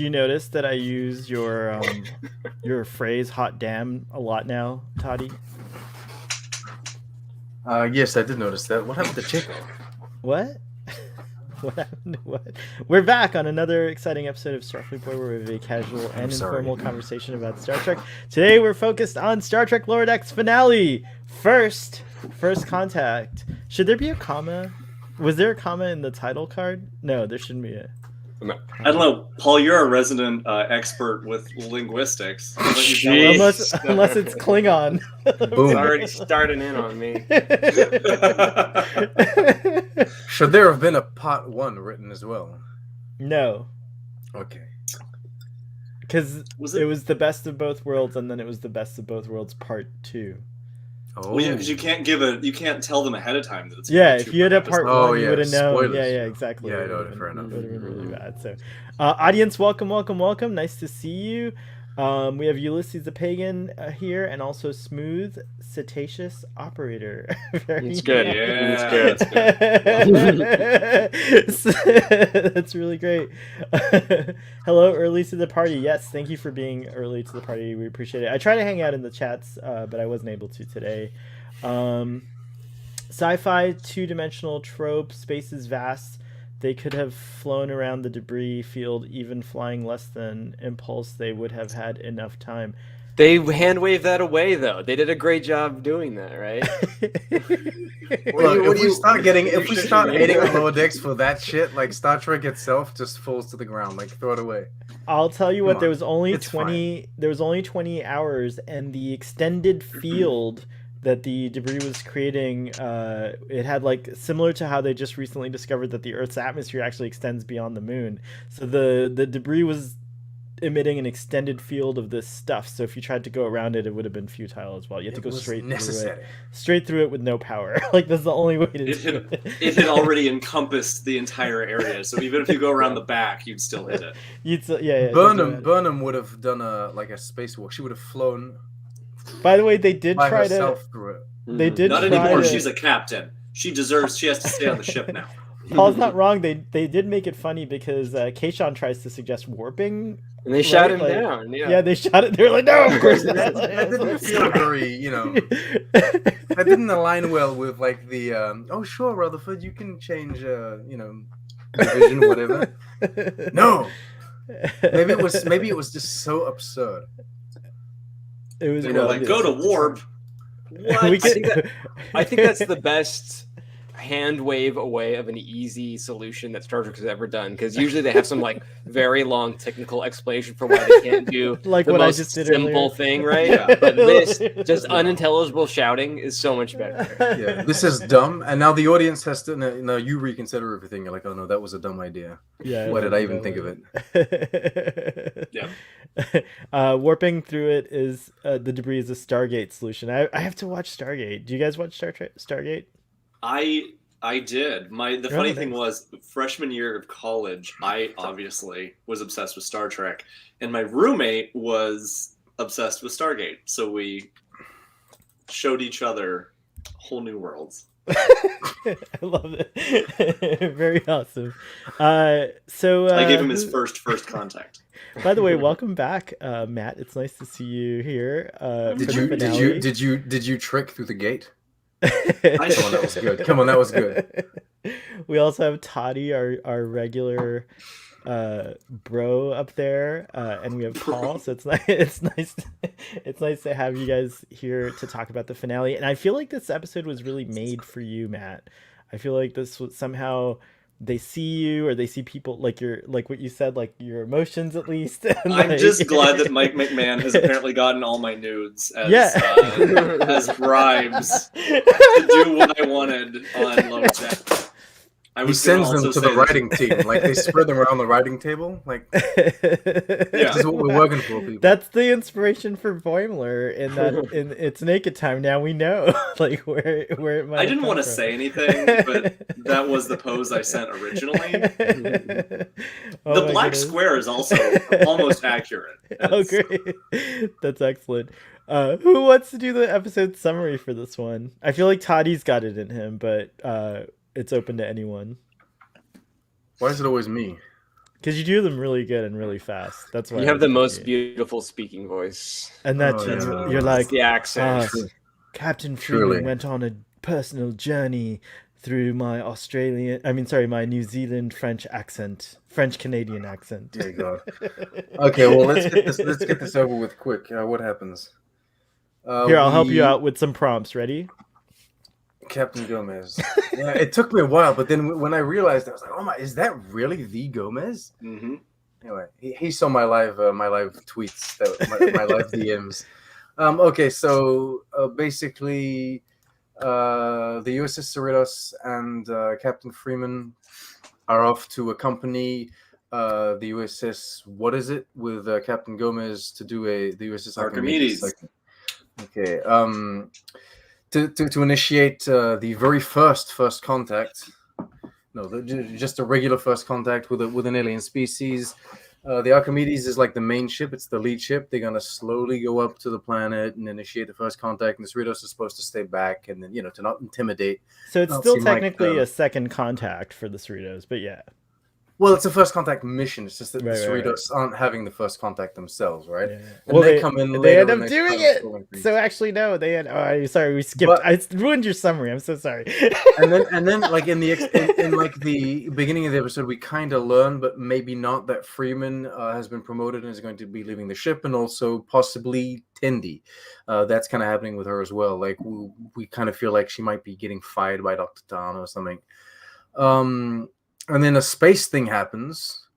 you notice that I use your phrase "hot damn" a lot now, Toddy? Yes, I did notice that. What happened to Chico? What? What happened? What? We're back on another exciting episode of Starfleet Boy, where we have a casual and informal conversation about Star Trek. Today, we're focused on Star Trek Lower Decks finale. First contact. Should there be a comma? Was there a comma in the title card? No, there shouldn't be a. I don't know, Paul. You're a resident expert with linguistics. Unless it's Klingon. Boom. It's already starting in on me. Should there have been a part 1 written as well? No. Okay. Because it was the best of both worlds, and then it was the best of both worlds part 2. Oh, well, yeah, because you can't tell them ahead of time that it's. Yeah, if you had a part 1, you would have known. Spoilers. Yeah, exactly. Yeah, I know. Fair enough. It would have been really bad. So, audience, welcome. Nice to see you. We have Ulysses the Pagan here, and also Smooth Cetaceous Operator. It's good. Yeah, it's good. That's really great. Hello, early to the party. Yes, thank you for being early to the party. We appreciate it. I try to hang out in the chats, but I wasn't able to today. Sci-fi, two-dimensional trope. Space is vast. They could have flown around the debris field, even flying less than impulse. They would have had enough time. They hand waved that away, though. They did a great job doing that, right? If we start hating on Lower Decks for that shit, like Star Trek itself just falls to the ground. Like, throw it away. I'll tell you what. There was only 20 hours, and the extended field that the debris was creating, it had, like, similar to how they just recently discovered that the Earth's atmosphere actually extends beyond the moon. So the debris was emitting an extended field of this stuff. So if you tried to go around it, it would have been futile as well. You had to go straight through it with no power. Like, that's the only way to do it. It had already encompassed the entire area. So even if you go around the back, you'd still hit it. Burnham would have done a spacewalk. She would have flown. By the way, they did by try herself through it. They did. Not anymore. She's a captain. She has to stay on the ship now. Paul's not wrong. They did make it funny because Kayshawn tries to suggest warping. And they shot him down. Yeah, they shot it. They're like, no, of course not. That didn't feel very, that didn't align well with, like, the, oh, sure, Rutherford, you can change, division, whatever. No! Maybe it was just so absurd. It was like, go to warp. What? I think that's the best hand wave away of an easy solution that Star Trek has ever done, because usually they have some, like, very long technical explanation for why they can't do like the what most I just did simple earlier. thing, right? Yeah. But this just unintelligible shouting is so much better. Yeah, this is dumb, and now the audience has to. No, you reconsider everything. You're like, oh no, that was a dumb idea. Yeah. Why did I even think of it? Yeah. Warping through it is the debris is a Stargate solution. I have to watch Stargate. Do you guys watch Stargate? I did. The funny thing was, freshman year of college, I obviously was obsessed with Star Trek, and my roommate was obsessed with Stargate. So we showed each other whole new worlds. I love it. Very awesome. So I gave him his first contact. By the way, welcome back, Matt. It's nice to see you here. Did you trick through the gate? That was good. Come on, that was good. We also have Toddy, our regular bro up there, and we have Paul. So it's nice to have you guys here to talk about the finale. And I feel like this episode was really made for you, Matt. I feel like this was somehow they see you, or they see people like what you said, like your emotions at least. I'm just glad that Mike McMahon has apparently gotten all my nudes as bribes to do what I wanted on Lower Decks. He sends them to the writing team. Like, they spread them around the writing table. Like, this is what we're working for, people. That's the inspiration for Boimler in that in It's Naked Time. Now we know, like, where it might. I didn't want to say anything, but that was the pose I sent originally. The black square is also almost accurate. Oh, great! That's excellent. Who wants to do the episode summary for this one? I feel like Toddy's got it in him, but it's open to anyone. Why is it always me? Because you do them really good and really fast. That's why You I have the picked most you. beautiful speaking voice. And that Oh, yeah. you're It's like the accent. Captain Truly. Freeman went on a personal journey through my my New Zealand French Canadian accent. Dear God. Okay, well let's get this over with quick. What happens? Here, I'll help you out with some prompts. Ready? Captain Gomez. Yeah, it took me a while, but then when I realized, I was like, "Oh my, is that really the Gomez?" Mm-hmm. Anyway, he saw my live tweets, my live DMs. Okay, so basically, the USS Cerritos and Captain Freeman are off to accompany the USS. What is it with Captain Gomez to do the USS Archimedes? Okay. To initiate the very first contact. No, just a regular first contact with an alien species. The Archimedes is like the main ship. It's the lead ship. They're gonna slowly go up to the planet and initiate the first contact. And the Cerritos is supposed to stay back and then to not intimidate. So it's Not still seem like, technically a second contact for the Cerritos, but yeah. Well, it's a first contact mission. It's just that Right, the right, Cerritos aren't having the first contact themselves, right? Yeah. And Well, they come in they later end up and they doing start it. going through. So actually, no, they had. Oh, sorry, we skipped. But- I ruined your summary. I'm so sorry. and then like in like the beginning of the episode, we kind of learn, but maybe not, that Freeman has been promoted and is going to be leaving the ship, and also possibly Tendi. That's kind of happening with her as well. Like we kind of feel like she might be getting fired by Dr. Tan or something. And then a space thing happens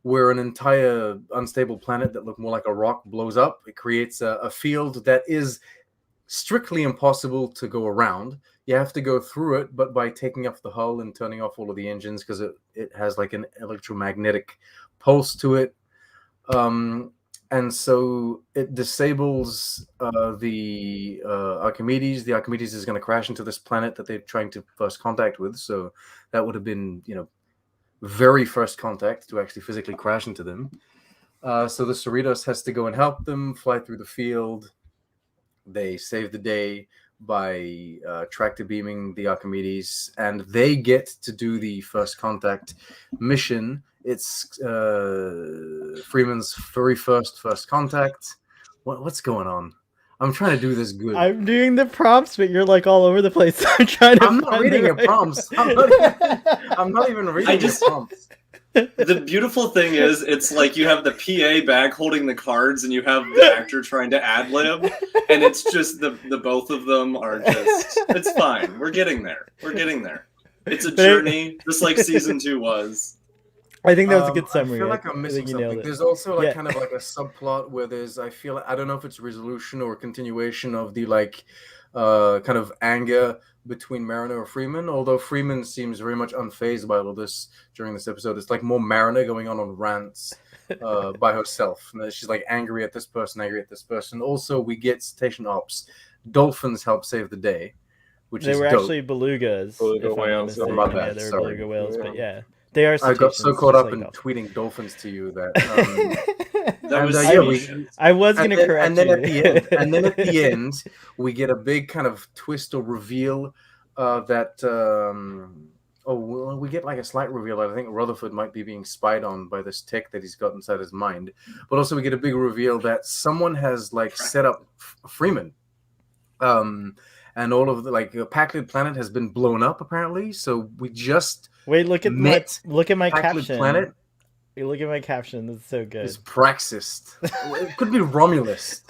where an entire unstable planet that looked more like a rock blows up. It creates a field that is strictly impossible to go around. You have to go through it, but by taking off the hull and turning off all of the engines, because it has like an electromagnetic pulse to it. And so it disables the Archimedes. The Archimedes is going to crash into this planet that they're trying to first contact with. So that would have been, very first contact to actually physically crash into them. So the Cerritos has to go and help them fly through the field. They save the day by tractor beaming the Archimedes, and they get to do the first contact mission. It's Freeman's very first contact. What's going on? I'm trying to do this good. I'm doing the prompts, but you're like all over the place. I'm trying to. I'm not reading your prompts. I'm not even reading your prompts. The beautiful thing is, it's like you have the PA back holding the cards, and you have the actor trying to ad lib, and it's just the both of them are just. It's fine. We're getting there. It's a journey, just like season 2 was. I think that was a good summary. I feel like I'm missing think you nailed something. it. There's also like Yeah. kind of like a subplot where I don't know if it's resolution or continuation of the kind of anger between Mariner and Freeman, although Freeman seems very much unfazed by all of this during this episode. It's like more Mariner going on rants by herself. And she's like angry at this person. Also, we get Station Ops. Dolphins help save the day, which They is were dope. actually belugas. Beluga if I'm not whales. mistaken. My Yeah, bad, they were sorry. beluga whales, Yeah. but yeah. They are I got so cetaceans, caught just up like in dolphins. tweeting dolphins to you that That was yeah, we- sweet. I was going to correct and then you. at the end, we get a big kind of twist or reveal that we get like a slight reveal that I think Rutherford might be being spied on by this tech that he's got inside his mind. But also we get a big reveal that someone has set up Freeman. And all of the Packlet Planet has been blown up apparently. So we just Wait, look at my Packlet caption. Planet Look at my caption. That's so good. is Praxis. It could be Romulus.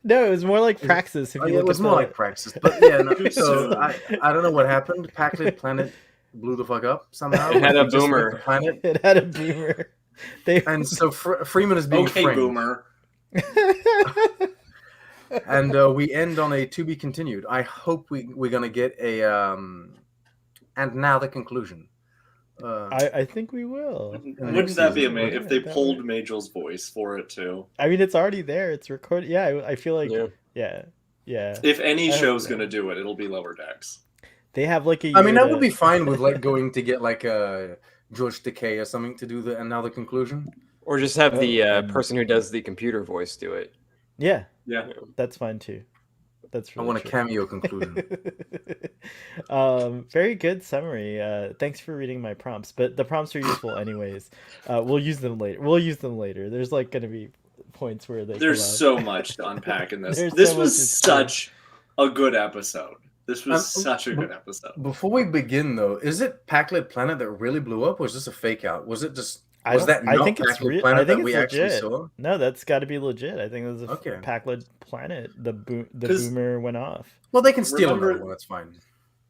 No, it was more like Praxis. If you Yeah, look it was at more the- like Praxis, but yeah. No, Too so soon. I don't know what happened. Packlet Planet blew the fuck up somehow. It had a We just boomer. left the planet, It had a boomer. They and so Freeman is being Okay, framed. boomer. And we end on a to be continued. I hope we're gonna get a and now the conclusion. I think we will. Wouldn't that be season, amazing if they that pulled would- Magel's voice for it too? I mean, it's already there. It's recorded. Yeah, I feel like. Yeah. Yeah. If any I hope show's so. gonna do it, it'll be Lower Decks. They have like a. I mean, year I would to- be fine with going to get a George Takei or something to do the and now the conclusion. Or just have the Oh, person who does the computer voice do it. Yeah, Yeah. that's fine too. That's I really want a true. cameo conclusion. Very good summary. Thanks for reading my prompts, but the prompts are useful anyways. We'll use them later. There's like going to be points where they There's come up. so much to unpack in this. There's This so was much to such a good episode. This was such a good episode. Before we begin, though, is it Packlet Planet that really blew up, or was this a fake out? Was it just? I Was that don't- I not think it's Packlet real. Planet I think that we it's actually legit. saw? No, that's got to be legit. I think it was a Okay. Packlet Planet. The 'Cause- boomer went off. Well, they can steal Remember- another one. That's fine.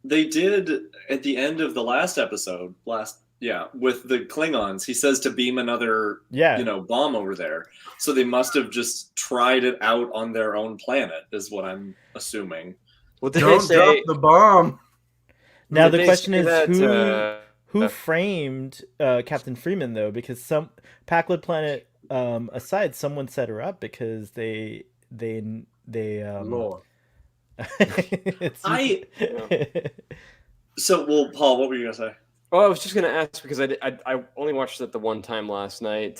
They did at the end of the last episode, with the Klingons, he says to beam another, Yeah. bomb over there. So they must have just tried it out on their own planet, is what I'm assuming. Well, did Don't they drop say? the bomb. Now did the they question say is that, who framed Captain Freeman though? Because some Packlet Planet aside, someone set her up because they Law. it's, So, Paul, what were you gonna say? Well, I was just gonna ask because I only watched it the one time last night.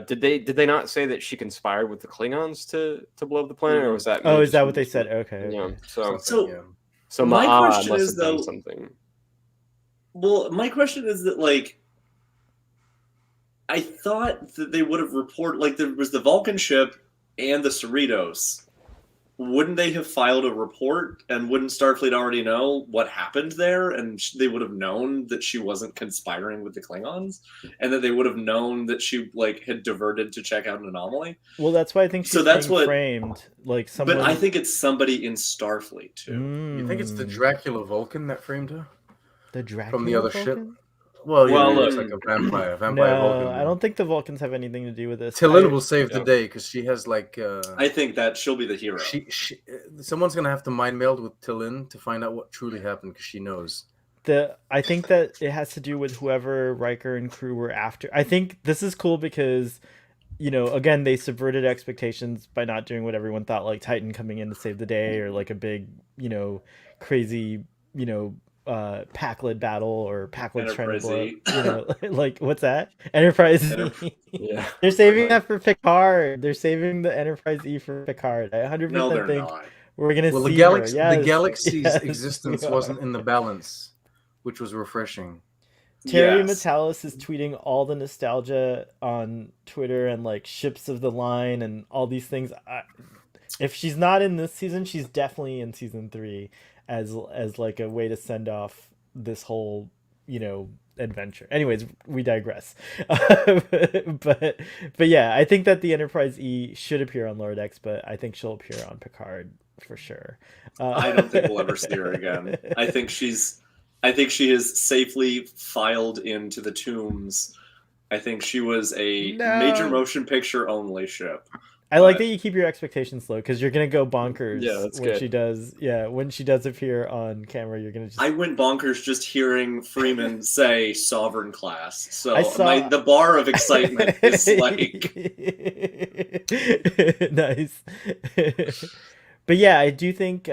Did they not say that she conspired with the Klingons to blow up the planet, or was that? Oh, me is that just- what they said? Okay. Yeah. So So my Ma'a question must is, have done though- something. Well, my question is that, like, I thought that they would have reported, like, there was the Vulcan ship and the Cerritos. Wouldn't they have filed a report, and wouldn't Starfleet already know what happened there, and they would have known that she wasn't conspiring with the Klingons, and that they would have known that she, like, had diverted to check out an anomaly? Well, that's why I think she's So that's being what- framed. Like someone. But I think it's somebody in Starfleet, too. You think it's the Mm. Dracula Vulcan that framed her? The Dracula from the other Vulcan? ship? Well, Well, it looks look- like a vampire. No, Vulcan. I don't think the Vulcans have anything to do with this. Tillin I- will save the Yeah. day because she has like. I think that she'll be the hero. Someone's gonna have to mind meld with Tillin to find out what truly happened because she knows. I think that it has to do with whoever Riker and crew were after. I think this is cool because, again, they subverted expectations by not doing what everyone thought, like Titan coming in to save the day, or like a big, crazy, Packlet battle, or Packlet's trying to blow up, like what's that? Enterprise. Yeah. They're saving that for Picard. They're saving the Enterprise E for Picard. I 100% No, they're think not. we're gonna Well, see the galaxy, her. the Yes, galaxy's yes, existence we are. wasn't in the balance, which was refreshing. Terry Yes. Metalis is tweeting all the nostalgia on Twitter and like ships of the line and all these things. If she's not in this season, she's definitely in season 3 as like a way to send off this whole adventure. Anyways, we digress. but yeah, I think that the Enterprise E should appear on Lower Decks, but I think she'll appear on Picard for sure. I don't think we'll ever see her again. I think she is safely filed into the tombs. I think she was a No. major motion picture only ship. I like But- that you keep your expectations low because you're gonna go bonkers Yeah, that's when good. she does. Yeah, when she does appear on camera, you're gonna just. I went bonkers just hearing Freeman say "sovereign class." So I saw- the bar of excitement is like, nice. But yeah, I do think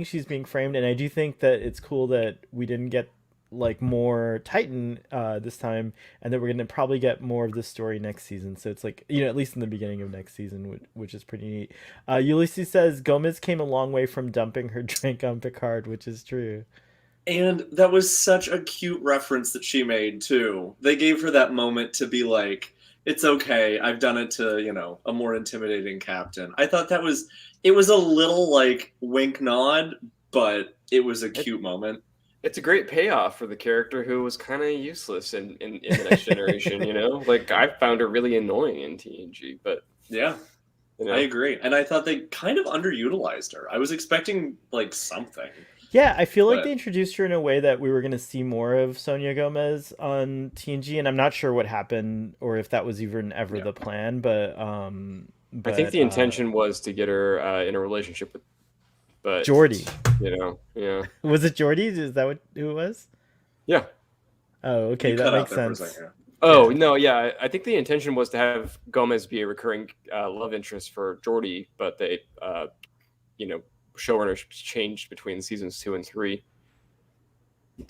she's being framed, and I do think that it's cool that we didn't get like more Titan this time, and that we're gonna probably get more of this story next season. So it's like at least in the beginning of next season, which is pretty neat. Ulysses says Gomez came a long way from dumping her drink on Picard, which is true. and that was such a cute reference that she made too. They gave her that moment to be like, "It's okay, I've done it to a more intimidating captain." I thought it was a little like wink nod, but it was a cute moment. It's a great payoff for the character who was kind of useless in the Next Generation. Like I found her really annoying in TNG, but Yeah, I agree, and I thought they kind of underutilized her. I was expecting like something. Yeah, I feel like But- they introduced her in a way that we were going to see more of Sonia Gomez on TNG, and I'm not sure what happened or if that was even ever the plan. But I think the intention was to get her in a relationship with, but Geordi. yeah, Was it Geordi? Is that who it was? yeah. Oh, okay, You that cut out makes there for a sense. second. Oh no, yeah. I think the intention was to have Gomez be a recurring love interest for Geordi, but they, showrunners changed between seasons 2 and 3.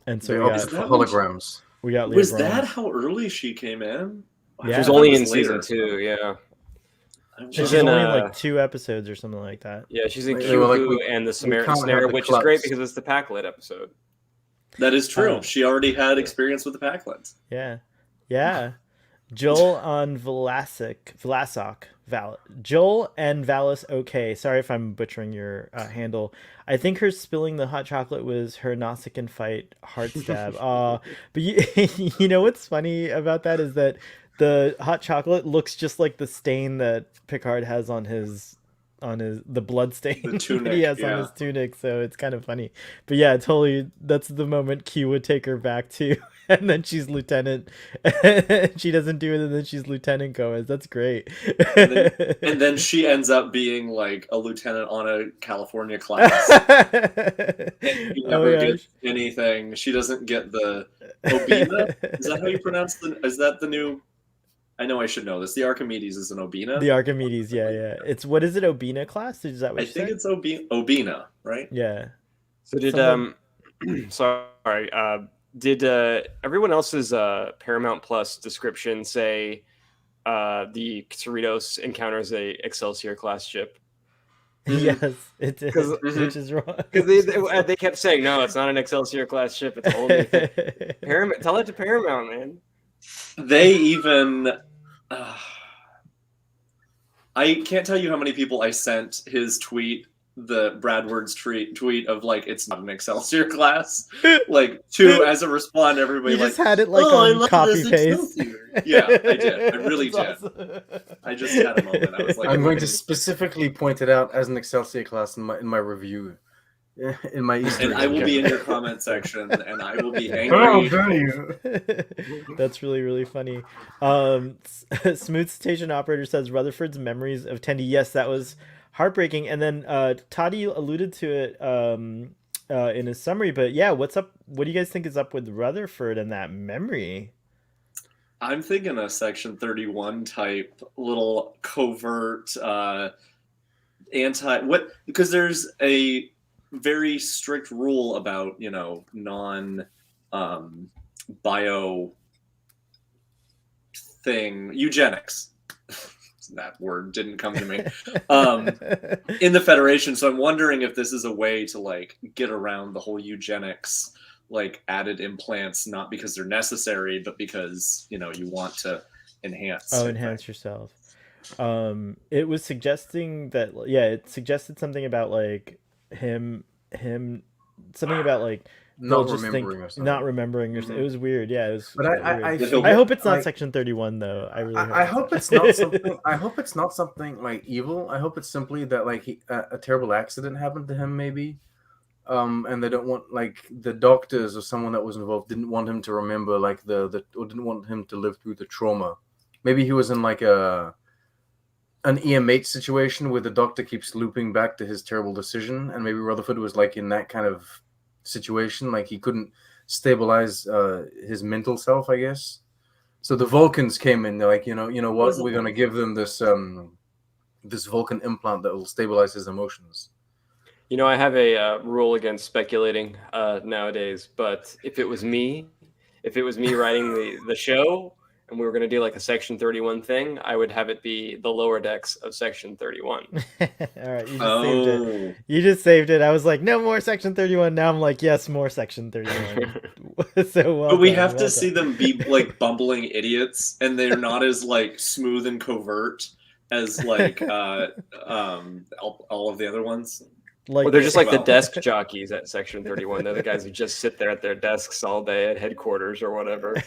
And so They we opted got for holograms. Leah Was Brahms. that how early she came in? Yeah. She was I thought only it in season later. 2. Yeah. She's in, only in like 2 episodes or something like that. Yeah, she's in They were like, Q and the Samaritan can't have Snare, the which is great clubs. because it's the Packlet episode. That is true. She already had experience with the Packlets. Yeah. Joel on Joel and Valis. Okay, sorry if I'm butchering your handle. I think her spilling the hot chocolate was her Nausicaan fight heart stab. But you know what's funny about that is that the hot chocolate looks just like the stain that Picard has on the blood stain The tunic, that he has on his tunic, so it's kind of funny. But yeah, totally, that's the moment Q would take her back to, and then she's Lieutenant, and she doesn't do it, and then she's Lieutenant Gomez. That's great. And then she ends up being like a lieutenant on a California class. And she never gets anything. She doesn't get the Obina. Is that how you pronounce is that the new? I know I should know this. The Archimedes is an Obina. The Archimedes, yeah. It's, what is it, Obina class? Is that what I think it's Obina, right? Yeah. So did did everyone else's Paramount Plus description say the Cerritos encounters a Excelsior class ship? Yes, it did, which is wrong. Because they kept saying, no, it's not an Excelsior class ship. It's a whole new thing. Paramount, tell it to Paramount, man. They even... I can't tell you how many people I sent his tweet, the Brad Words tweet of like, it's not an Excelsior class, like as a response, everybody you like, just had it like on copy paste. Yeah, I did. I really did. Awesome. I just had a moment. I was like, I'm going to specifically point it out as an Excelsior class in my review. In my Easter and egg. I will be in your comment section, and I will be Oh, angry. dare you. That's really, really funny. Smooth Station Operator says Rutherford's memories of Tendi. Yes, that was heartbreaking. And then Toddy alluded to it in his summary. But yeah, what's up? What do you guys think is up with Rutherford and that memory? I'm thinking a Section 31 type little covert because there's a very strict rule about non bio thing, eugenics. That word didn't come to me in the Federation, so I'm wondering if this is a way to like get around the whole eugenics, like added implants, not because they're necessary but because you want to enhance yourself. It was suggesting that it suggested something about like him something about like not remembering yourself. It was weird. Yeah, it was. But I hope it's not Section 31 though. I hope it's not something. I hope it's not something like evil. I hope it's simply that like a terrible accident happened to him, maybe, and they don't want like the doctors or someone that was involved didn't want him to remember like or didn't want him to live through the trauma. Maybe he was in like an EMH situation where the doctor keeps looping back to his terrible decision, and maybe Rutherford was like in that kind of situation, like he couldn't stabilize his mental self, I guess. So the Vulcans came in, they're like, you know what, we're gonna give them this this Vulcan implant that will stabilize his emotions. I have a rule against speculating nowadays, but if it was me writing the show and we were going to do like a Section 31 thing, I would have it be the lower decks of Section 31. All right, saved it. You just saved it. I was like, no more Section 31. Now I'm like, yes, more Section 31. But we have to see them be like bumbling idiots, and they're not as like smooth and covert as like all of the other ones. Like, they're just like the desk jockeys at Section 31. They're the guys who just sit there at their desks all day at headquarters or whatever.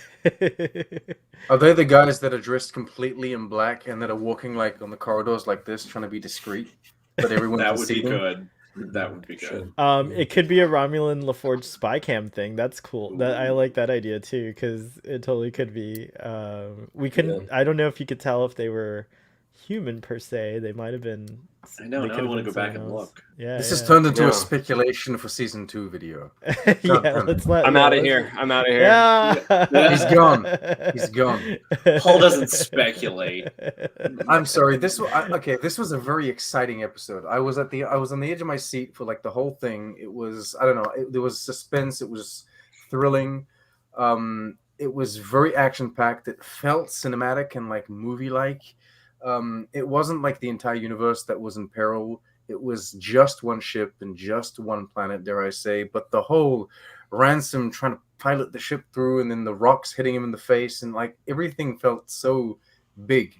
Are they the guys that are dressed completely in black and that are walking like on the corridors like this, trying to be discreet, but everyone that can would see be them? good. That would be good. It could be a Romulan LaForge spy cam thing. That's cool. That I like that idea too, because it totally could be. We couldn't. Yeah. I don't know if you could tell if they were human per se. They might have been. I know. Now I want to go back and look. Yeah. This has turned into a speculation for season 2 video. I'm out of here. Yeah. He's gone. He's gone. Paul doesn't speculate. I'm sorry. This was a very exciting episode. I was on the edge of my seat for like the whole thing. It was, I don't know, there was suspense. It was thrilling. It was very action packed. It felt cinematic and like movie like. It wasn't like the entire universe that was in peril. It was just one ship and just one planet, dare I say. But the whole Ransom trying to pilot the ship through, and then the rocks hitting him in the face, and like everything felt so big.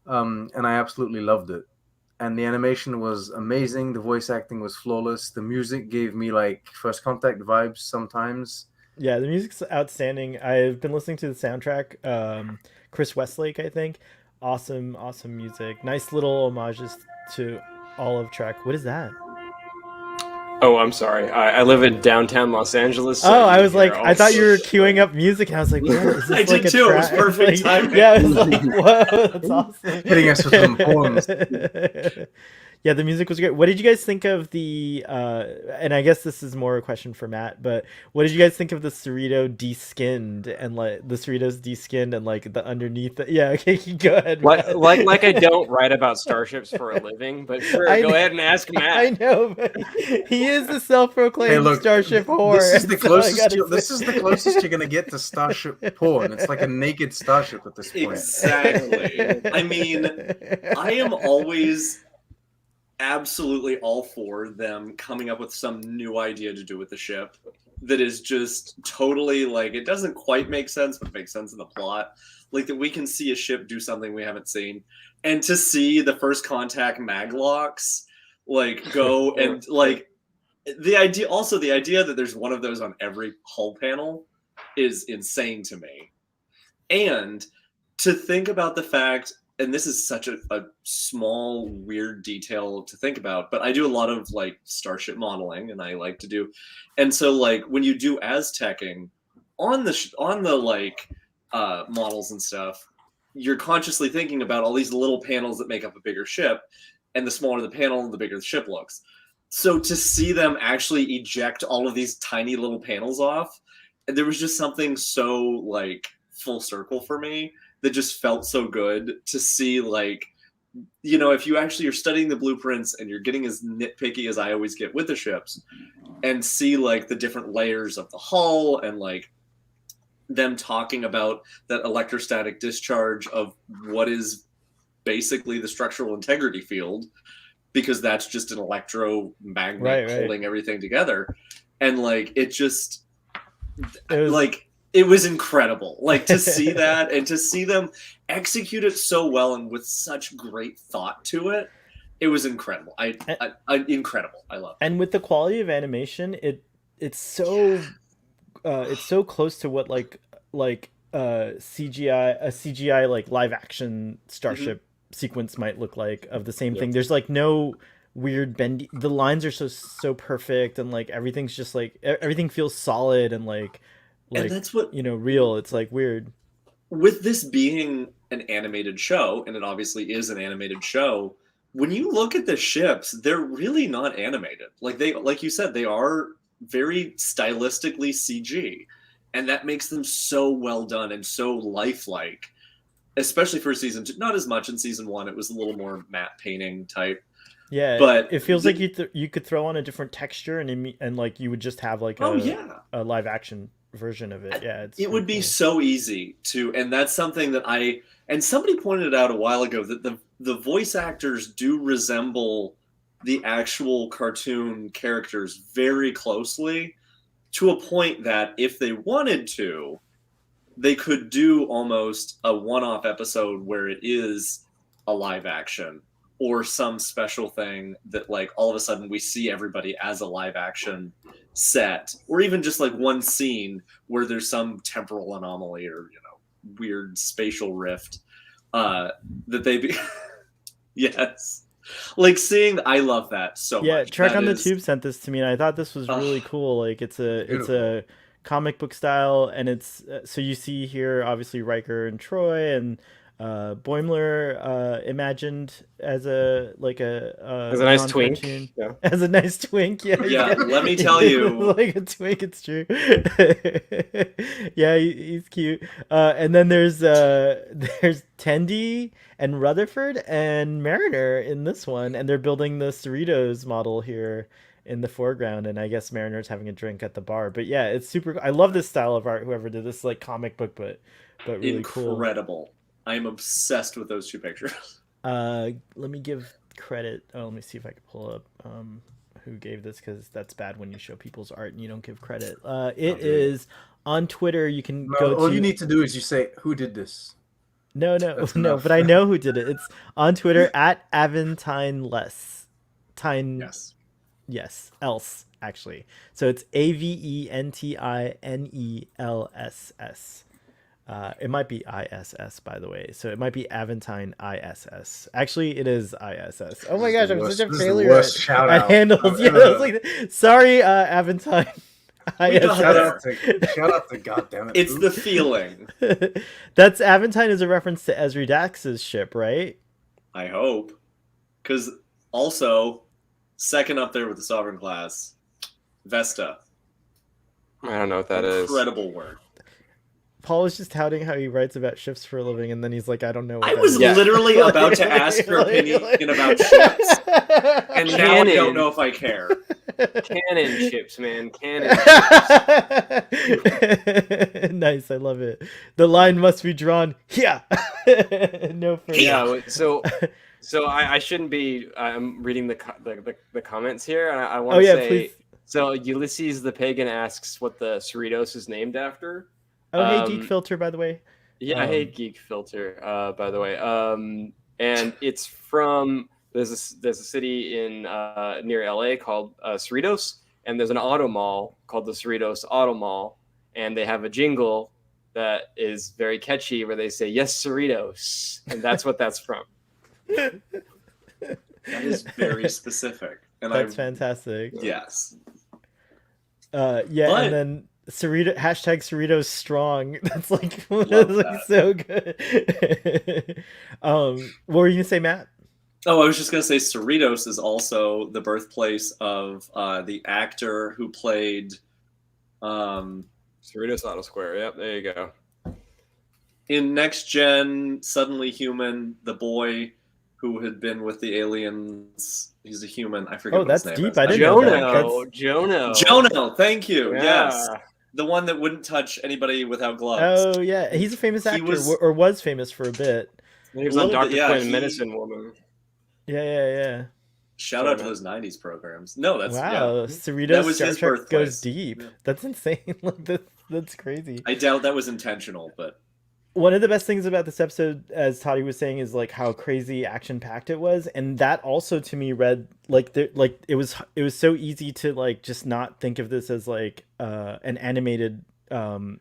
And I absolutely loved it. And the animation was amazing. The voice acting was flawless. The music gave me like First Contact vibes sometimes. Yeah, the music's outstanding. I've been listening to the soundtrack. Chris Westlake, I think. Awesome, awesome music. Nice little homages to all of Trek. What is that? Oh, I'm sorry. I live in downtown Los Angeles. So oh, I was like, all I thought you were queuing up music, and I was like, what? Is this I like did a too. It was track? perfect Like, timing. yeah, I was like, whoa, that's awesome. Hitting us with some horns. Yeah, the music was great. What did you guys think of the? And I guess this is more a question for Matt, but what did you guys think of the Cerrito de-skinned and like the Cerritos de-skinned and like the underneath? Yeah, okay, go ahead. Matt. Like I don't write about starships for a living, but sure, go ahead and ask Matt. I know, but he is the self-proclaimed Hey, look, starship whore. This is the so I closest. gotta This say- is the closest you're gonna get to starship porn. It's like a naked starship at this point. Exactly. I mean, I am always absolutely all for them coming up with some new idea to do with the ship that is just totally like, it doesn't quite make sense, but makes sense in the plot. Like that we can see a ship do something we haven't seen. And to see the First Contact maglocks like go and like the idea that there's one of those on every hull panel is insane to me. And to think about the fact, and this is such a small, weird detail to think about, but I do a lot of like starship modeling, and I like to do, and so like when you do Aztecing on the like models and stuff, you're consciously thinking about all these little panels that make up a bigger ship, and the smaller the panel, the bigger the ship looks. So to see them actually eject all of these tiny little panels off, there was just something so like full circle for me that just felt so good to see. Like, you know, if you actually are studying the blueprints and you're getting as nitpicky as I always get with the ships, and see like the different layers of the hull and like them talking about that electrostatic discharge of what is basically the structural integrity field, because that's just an electromagnet Right. holding everything together. And like it just It was- like it was incredible, like to see that and to see them execute it so well and with such great thought to it. It was incredible. Incredible. I love it. And with the quality of animation, it's so close to what like CGI like live action starship sequence might look like of the same thing. There's like no weird bendy. The lines are so perfect, and like everything's just like everything feels solid and like And that's what, you know, real. It's like weird. with this being an animated show, and it obviously is an animated show, when you look at the ships, they're really not animated. Like like you said, they are very stylistically CG, and that makes them so well done and so lifelike, especially for season 2. Not as much in season 1. It was a little more matte painting type. Yeah, But it feels like you could throw on a different texture and like you would just have like a live action version of it. Yeah, it would be so easy to, and that's something that and somebody pointed it out a while ago, that the voice actors do resemble the actual cartoon characters very closely, to a point that if they wanted to, they could do almost a one-off episode where it is a live action or some special thing that like all of a sudden we see everybody as a live action set, or even just like one scene where there's some temporal anomaly or, you know, weird spatial rift that they be yes, like seeing, I love that so much. Trek That on the is- Tube sent this to me, and I thought this was really cool. Like it's a comic book style, and it's so you see here obviously Riker and Troy and Boimler imagined as a As a nice twink. non-cartoon. Yeah. As a nice twink. Yeah, let me tell you. like a twink, it's true. Yeah, he's cute. And then there's Tendi and Rutherford and Mariner in this one, and they're building the Cerritos model here in the foreground, and I guess Mariner's having a drink at the bar. But yeah, it's super. I love this style of art. Whoever did this, like comic book, but really cool. Incredible. I am obsessed with those two pictures. Let me give credit. Oh, let me see if I can pull up who gave this, because that's bad when you show people's art and you don't give credit. It is on Twitter. You can go all to. you need to do is you say, "Who did this?" No, That's no, enough. but I know who did it. It's on Twitter at Aventine Less. Tine. Yes. Yes, else actually. So it's AVENTINELSS. It might be ISS, by the way. So it might be Aventine ISS. Actually, it is ISS. Oh my gosh, I'm such a This is the failure worst at shout-out handles. I've Yeah, I ever- was like, sorry, Aventine ISS. Shout out to goddamn it. It's Luke. the feeling. That's Aventine is a reference to Ezri Dax's ship, right? I hope. Because also, second up there with the Sovereign class, Vesta. I don't know what that is. Incredible work. Paul was just touting how he writes about ships for a living, and then he's like, I don't know what I that was is. Yeah. literally about to ask your opinion about ships, and now I don't know if I care. Cannon ships, man. Cannon. Nice, I love it. The line must be drawn. Yeah. No further. Yeah. So I shouldn't be. I'm reading the comments here, and I want Oh to yeah, say. please. So Ulysses the Pagan asks what the Cerritos is named after. Oh hey, Geek Filter, by the way. Yeah, hey Geek Filter. By the way, and it's from there's a city in near LA called Cerritos, and there's an auto mall called the Cerritos Auto Mall, and they have a jingle that is very catchy where they say "Yes, Cerritos," and that's what that's from. That is very specific, and That's fantastic. Yes. Yeah, But- and then Cerrito #Cerritos strong. That's like Love that's that. so good. What were you gonna say, Matt? Oh, I was just gonna say Cerritos is also the birthplace of the actor who played Cerritos Auto Square. Yep, there you go. in Next Gen, Suddenly Human, the boy who had been with the aliens. He's a human. I forget Oh, what his that's name deep. is. I didn't know that. Jono. Jono, thank you. Yeah. Yes. The one that wouldn't touch anybody without gloves. Oh yeah, he's a famous He actor, was- or was famous for a bit. He was A on little Dr. bit, yeah, Quinn, he- Medicine Woman. Yeah. Shout out to those 90s programs. No, that's Wow, yeah. That Cerritos was Star his Trek birthplace. goes deep. Yeah. That's insane. Like that's crazy. I doubt that was intentional, but One of the best things about this episode, as Toddy was saying, is like how crazy action packed it was, and that also to me read like it was so easy to like just not think of this as like an animated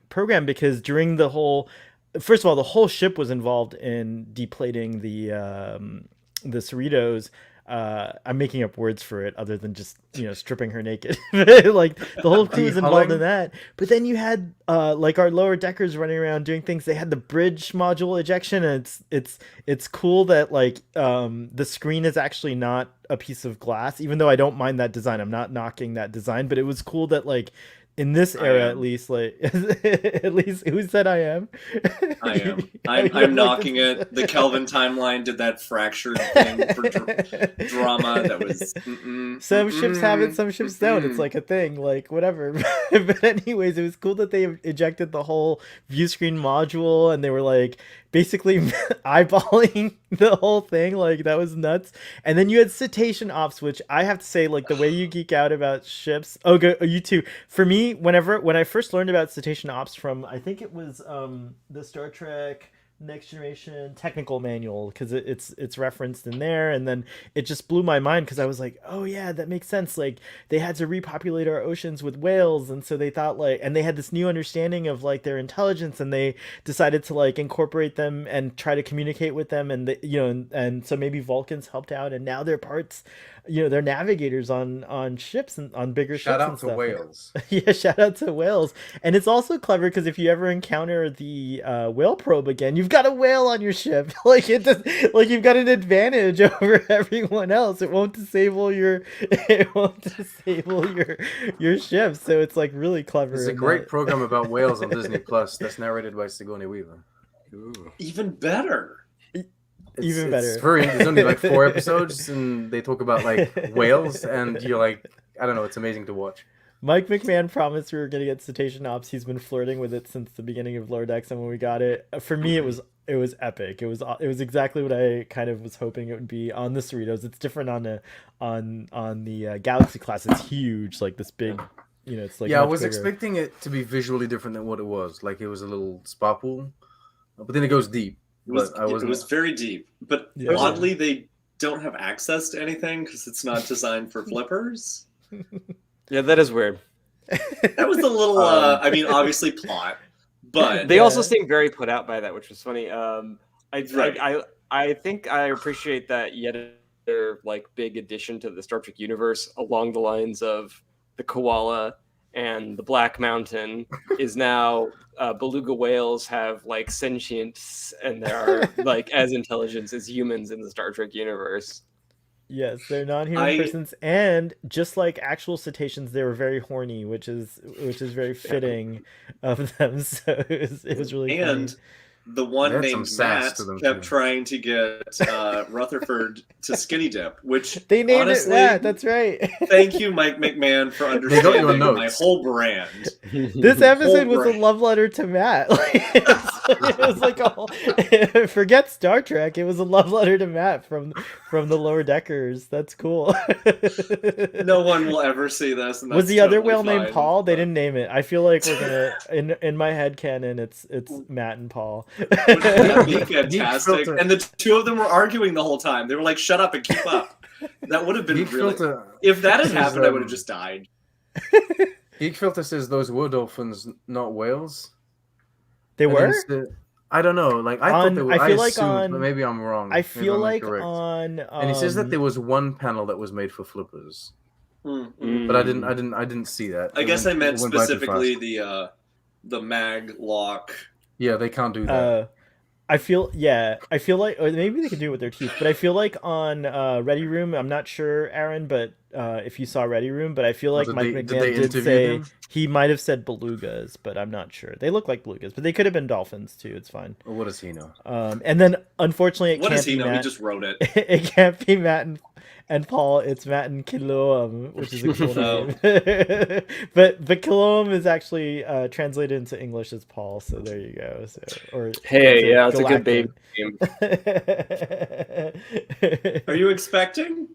program, because during the whole, first of all, the whole ship was involved in deplating the Cerritos. I'm making up words for it other than just, stripping her naked. Like the whole crew was involved in that. But then you had like our lower deckers running around doing things. They had the bridge module ejection, and it's cool that like the screen is actually not a piece of glass, even though I don't mind that design. I'm not knocking that design, but it was cool that like in this era, at least, like at least, who said I am? I am. I'm knocking it. The Kelvin timeline did that fractured thing for drama that was. Some ships have it, some ships don't. It's like a thing, like whatever. But anyways, it was cool that they ejected the whole view screen module, and they were like basically eyeballing the whole thing. Like that was nuts. And then you had Cetacean Ops, which I have to say, like the way you geek out about ships. Oh, you too. For me, when I first learned about Cetacean Ops from, I think it was the Star Trek Next Generation technical manual, because it's referenced in there, and then it just blew my mind, because I was like, oh yeah, that makes sense. Like they had to repopulate our oceans with whales, and so they thought like, and they had this new understanding of like their intelligence, and they decided to like incorporate them and try to communicate with them, and and so maybe Vulcans helped out, and now they're parts, they're navigators on ships and on bigger Shout ships out and to stuff. whales. Yeah, shout out to whales. And it's also clever because if you ever encounter the whale probe again, you've got a whale on your ship. Like like you've got an advantage over everyone else. It won't disable your your ship. So it's like really clever. There's a in great that. program about whales on Disney Plus that's narrated by Sigourney Weaver. Ooh. Even better. Even better. It's there's only like 4 episodes, and they talk about like whales, and you're like, I don't know, it's amazing to watch. Mike McMahon promised we were going to get Cetacean Ops. He's been flirting with it since the beginning of Lower Decks, and when we got it, for me, it was epic. It was exactly what I kind of was hoping it would be on the Cerritos. It's different on the Galaxy class. It's huge, like this big, it's like yeah, I much was bigger. expecting it to be visually different than what it was. Like it was a little spa pool, but then it goes deep. It was, But I wasn't. it was very deep, but Yeah. oddly they don't have access to anything because it's not designed for flippers. Yeah, that is weird. That was a little. I mean, obviously plot, but They also Yeah. seem very put out by that, which was funny. Right. I think I appreciate that yet another like big addition to the Star Trek universe along the lines of the koala and the Black Mountain is now beluga whales have like sentience and they are like as intelligent as humans in the Star Trek universe. Yes, they're non-human I- persons, and just like actual cetaceans, they were very horny, which is very fitting of them. So it was really and funny. the one They had some named sass Matt to them, kept too. trying to get Rutherford to skinny dip, which They named honestly, it that. That's right. thank you, Mike McMahon, for got understanding your my notes. whole brand. This episode was a brain. love letter to Matt. It was like a whole, forget Star Trek. It was a love letter to Matt from the Lower Deckers. That's cool. No one will ever see this. And Was that's the other totally whale named fine, Paul? They but- didn't name it. I feel like we're gonna in my head canon. It's Matt and Paul. Wouldn't that be Geek fantastic? Filter. And the two of them were arguing the whole time. They were like, "Shut up and keep up." That would have been Geek really. Filter, If that had says, happened, I would have just died. Geek Filter says those were dolphins, not whales. They And were. instead- I don't know. Like I On- thought they were. I feel like assumed, on- but maybe I'm wrong. I Maybe feel I'm like incorrect. on. And he says that there was one panel that was made for flippers, Mm. but I didn't see that. I It guess went- I meant it went by too specifically fast. the mag lock. Yeah, they can't do that. I feel like, or maybe they could do it with their teeth, but I feel like on Ready Room, I'm not sure, Aaron, but if you saw Ready Room, but I feel like Did Mike they McMahon did interview say them? he might have said belugas, but I'm not sure. They look like belugas, but they could have been dolphins too. It's fine. Or what does he know? And then unfortunately, it What can't does he be know? He Matt. just wrote it. It can't be Matt and Paul. It's Matt and Kiloam, which is a cool Oh. name. but Kiloam is actually translated into English as Paul. So there you go. So Hey, yeah, it's a good baby name. Are you expecting?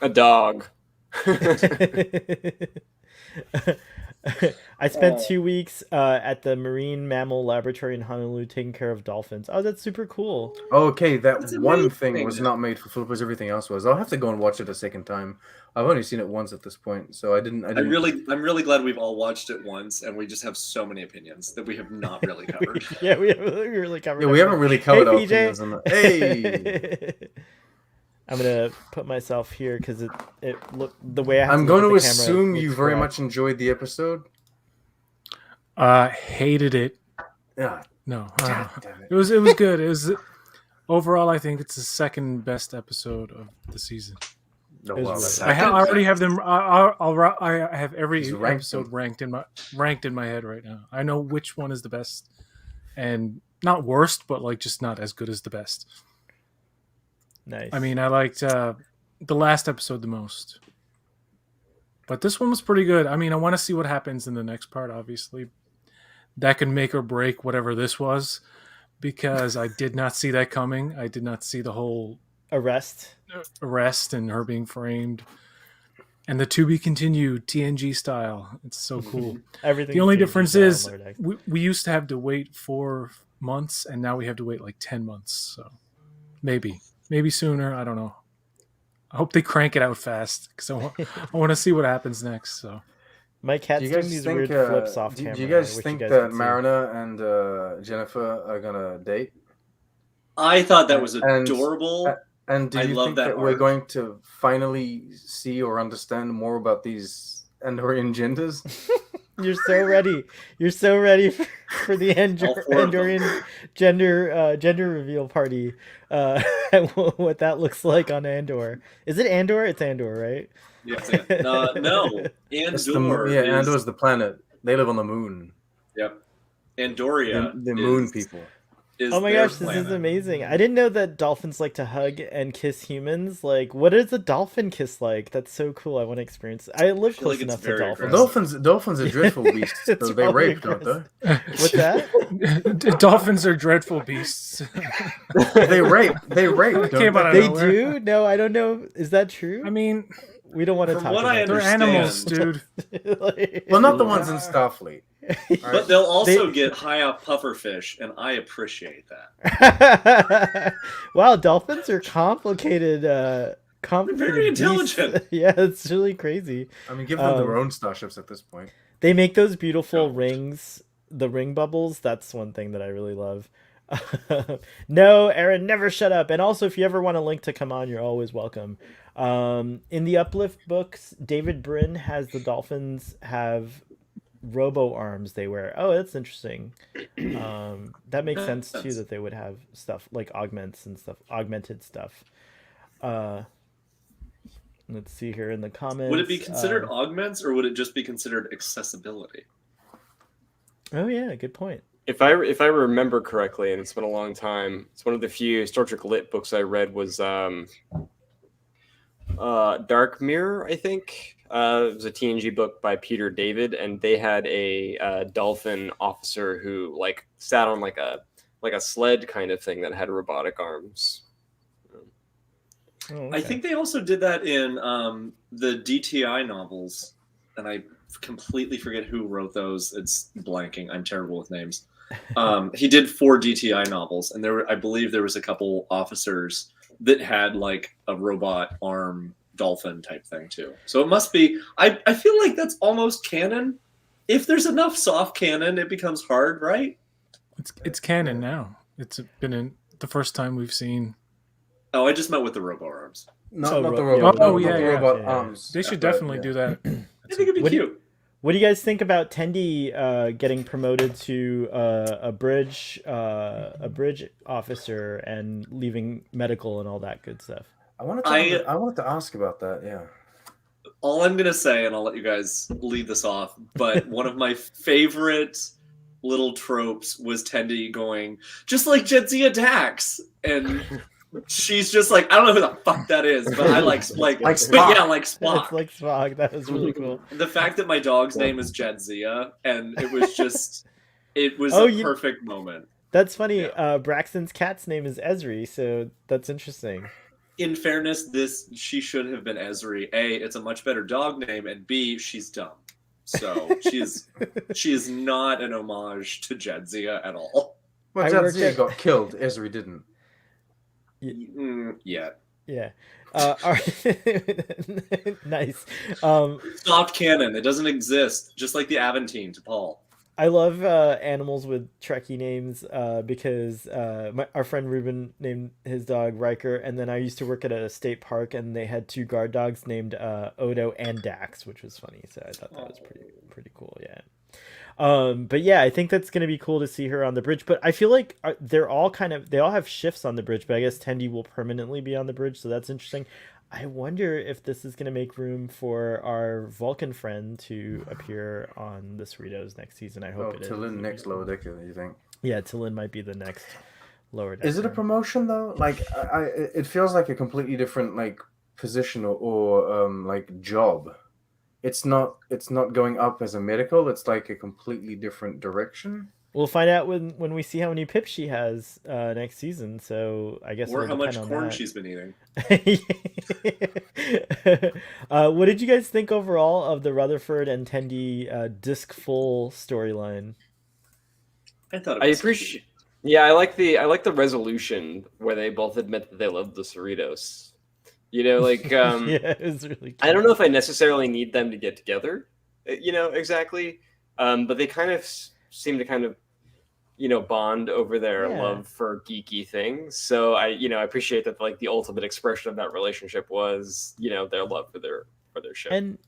A dog. I spent 2 weeks at the Marine Mammal Laboratory in Honolulu taking care of dolphins. Oh, that's super cool. Okay, that That's one thing amazing. was not made for flippers. Everything else was. I'll have to go and watch it a second time. I've only seen it once at this point, so I didn't. I'm really glad we've all watched it once, and we just have so many opinions that we have not really covered. Yeah, we really covered. Yeah, we haven't really covered our Hey, PJ. opinions on that. Hey, I'm gonna put myself here because it look the way I have I'm to going to look at the camera assume you looks very correct. much enjoyed the episode. Hated it. Yeah, No, God damn it. it was good. It was overall. I think it's the second best episode of the season. Oh, It was wow, really that's- Second I already have best. them. I have every Just rank episode them. ranked in my head right now. I know which one is the best, and not worst, but like just not as good as the best. Nice. I mean, I liked the last episode the most, but this one was pretty good. I mean, I want to see what happens in the next part. Obviously, that can make or break whatever this was, because I did not see that coming. I did not see the whole arrest. arrest and her being framed, and the to be continued TNG style. It's so cool. Everything. The only difference is we used to have to wait 4 months, and now we have to wait like 10 months. So maybe sooner. I don't know. I hope they crank it out fast because I want to see what happens next. So my cat's Do you doing guys these think? weird flips off Do camera. you guys which think guys that can see. Mariner and Jennifer are gonna date? I thought that was And- adorable. And do I you love think that that we're arc. going to finally see or understand more about these Andorian genders? You're so ready. You're so ready for the All four of them. Andorian gender reveal party. What that looks like on Andor. Is it Andor? It's Andor, right? Yes, no, It's Andor. yeah, is, Andor's the planet. They live on the moon. Yep. Andoria. The moon is people. is Oh my their gosh, this is planet. amazing. I didn't know that dolphins like to hug and kiss humans. Like, what is a dolphin kiss like? That's so cool. I want to experience. I live feel like close it's enough to very dolphins. aggressive. Dolphins are dreadful beasts. It's So they probably rape, don't they? What's that? Dolphins are dreadful beasts. They rape. They rape. It Don't came out of they? They nowhere. do? No, I don't know. Is that true? I mean, we don't want to From talk what about I they're understand- animals, dude. Like- Well, not the ones in Starfleet. But they'll also They- get high off pufferfish, and I appreciate that. Wow, dolphins are complicated. Complicated Very beasts. intelligent. Yeah, it's really crazy. I mean, give them their Um, own starships at this point. They make those beautiful Don't. rings, the ring bubbles. That's one thing that I really love. No, Aaron, never shut up. And also, if you ever want a link to come on, you're always welcome. In the Uplift books, David Brin has the dolphins have robo arms they wear. Oh, that's interesting. That makes sense too, that they would have stuff like augments and stuff, augmented stuff. Let's see here in the comments. Would it be considered augments, or would it just be considered accessibility? Oh yeah, good point. If I remember correctly, and it's been a long time, it's one of the few Star Trek lit books I read was Dark Mirror, I think. It was a TNG book by Peter David, and they had a dolphin officer who like sat on like a sled kind of thing that had robotic arms. Oh, okay. I think they also did that in the DTI novels, and I completely forget who wrote those. It's blanking. I'm terrible with names. He did 4 DTI novels, and I believe there was a couple officers that had like a robot arm dolphin type thing too. So it must be. I feel like that's almost canon. If there's enough soft canon, it becomes hard, right? it's canon now. It's been in the first time we've seen. Oh, I just meant with the robo arms. Not the yeah. robot. Oh, not yeah, the yeah. robot Yeah. arms. They should But, definitely yeah. do that. I think it'd be What do you- cute. What do you guys think about Tendi getting promoted to a bridge officer and leaving medical and all that good stuff? I wanted to ask about that. Yeah. All I'm gonna say, and I'll let you guys lead this off, but one of my favorite little tropes was Tendi going, just like Jadzia Dax, and she's just like, I don't know who the fuck that is, but I like Like but Spock. yeah, like Spock. It's like Spock. That was really cool. The fact that my dog's name is Jadzia, and it was just, it was Oh, a you- perfect moment. That's funny. Yeah. Braxton's cat's name is Esri, so that's interesting. In fairness, she should have been Esri. A, it's a much better dog name, and B, she's dumb. So she is not an homage to Jadzia at all. Well, I worked Jadzia at- got killed. Ezri didn't. Yeah. Yeah. All right. Nice. Soft canon. It doesn't exist. Just like the Aventine to Paul. I love animals with Trekkie names because our friend Ruben named his dog Riker, and then I used to work at a state park, and they had 2 guard dogs named Odo and Dax, which was funny. So I thought that was pretty cool. Yeah. But yeah, I think that's gonna be cool to see her on the bridge. But I feel like they all have shifts on the bridge. But I guess Tendi will permanently be on the bridge, so that's interesting. I wonder if this is going to make room for our Vulcan friend to appear on the Cerritos next season. I hope it is. T'Lyn next Lower Decker, you think? Yeah, T'Lyn might be the next Lower Decker. Is it a promotion though? Like, it feels like a completely different like position or like job. It's not going up as a medical. It's like a completely different direction. We'll find out when we see how many pips she has next season. So I guess Or it'll how much depend on corn that. she's been eating. What did you guys think overall of the Rutherford and Tendi disc full storyline? I thought it I was appreciate. Yeah, I like the resolution where they both admit that they love the Cerritos. You know, like Yeah, it was really cute. I don't know if I necessarily need them to get together, exactly. But they kind of seem to kind of, bond over their Yeah. love for geeky things. So I appreciate that like the ultimate expression of that relationship was, their love for their show. And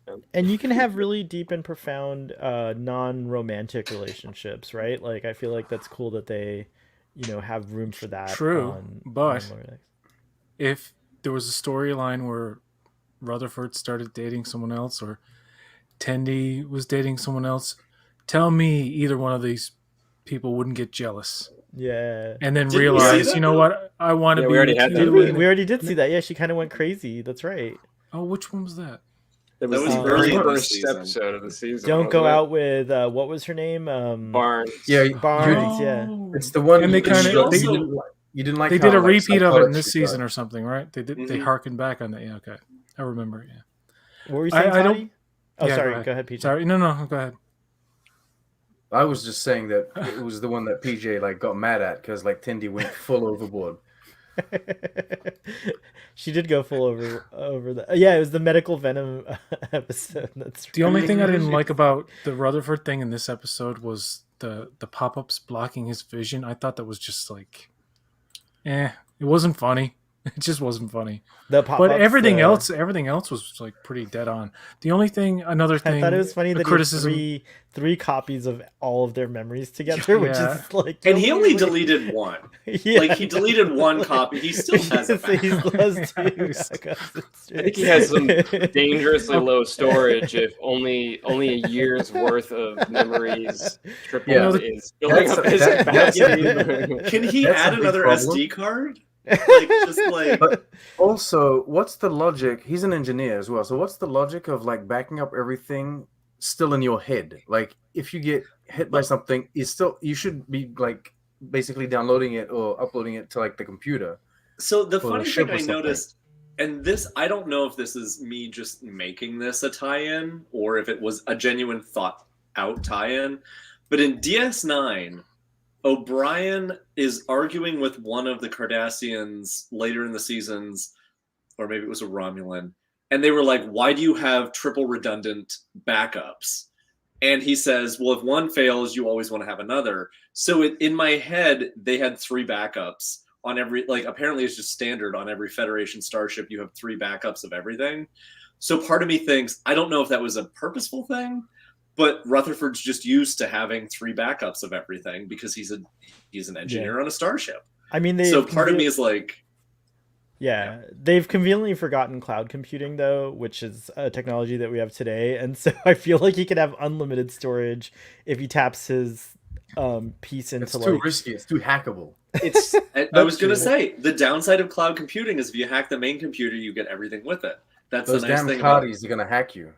you can have really deep and profound non-romantic relationships, right? Like I feel like that's cool that they, have room for that. True, but Lower Decks. if there was a storyline where Rutherford started dating someone else or Tendi was dating someone else, tell me either one of these people wouldn't get jealous. Yeah. And then Did we see realize, that, you know though? what? I want to Yeah, be we already with had you. that. We already did see that. Yeah, she kind of went crazy. That's right. Oh, which one was that? That was was the early very in the first season. episode of the season. Don't go wasn't it? out with what was her name? Barnes. Yeah, Barnes. you, Yeah. Oh. it's the one. And they you kinda- you didn't like. They how, did a like, repeat of it in psychotic this she season got. or something, right? They did. They Mhm. harkened back on that. Yeah, okay, I remember. Yeah. What were you saying, I don't- Toddy? Oh, Yeah, sorry. Go ahead, PJ. Sorry, no, go ahead. I was just saying that it was the one that PJ like got mad at because like Tindy went full overboard. She did go full over the. Yeah, it was the medical venom episode. That's The only right. thing I didn't like about the Rutherford thing in this episode was the pop-ups blocking his vision. I thought that was just like, it wasn't funny. It just wasn't funny. The But pop-ups, everything else was like pretty dead on. The only thing, another thing, I thought it was funny the that criticism. he had three copies of all of their memories together, which Yeah. is like. And he only really- deleted one. Yeah. Like he deleted one copy. He still has it. He still has two Yes. backups. I think he has some dangerously low storage. If only a year's worth of memories triple Yeah. is building up his That's- capacity. Can he That's a add big another problem. SD card? Like just like But also, what's the logic? He's an engineer as well. So what's the logic of like backing up everything still in your head? Like if you get hit by something, you should be like basically downloading it or uploading it to like the computer. So the Or funny the ship thing or I something. noticed, and this I don't know if this is me just making this a tie-in or if it was a genuine thought out tie-in, but in DS9, O'Brien is arguing with one of the Cardassians later in the seasons, or maybe it was a Romulan, and they were like, "Why do you have triple redundant backups?" And he says, "Well, if one fails, you always want to have another." So in my head, they had three backups on every, like, apparently it's just standard on every Federation starship. You have three backups of everything. So part of me thinks, I don't know if that was a purposeful thing, but Rutherford's just used to having three backups of everything because he's an engineer on a starship. I mean, So part of me is like, yeah, they've conveniently forgotten cloud computing though, which is a technology that we have today, and so I feel like he could have unlimited storage if he taps his piece into It's too like. risky. It's too hackable. It's I was going to true. say, the downside of cloud computing is if you hack the main computer, you get everything with it. That's Those the nice damn thing about cloudies are gonna hack you.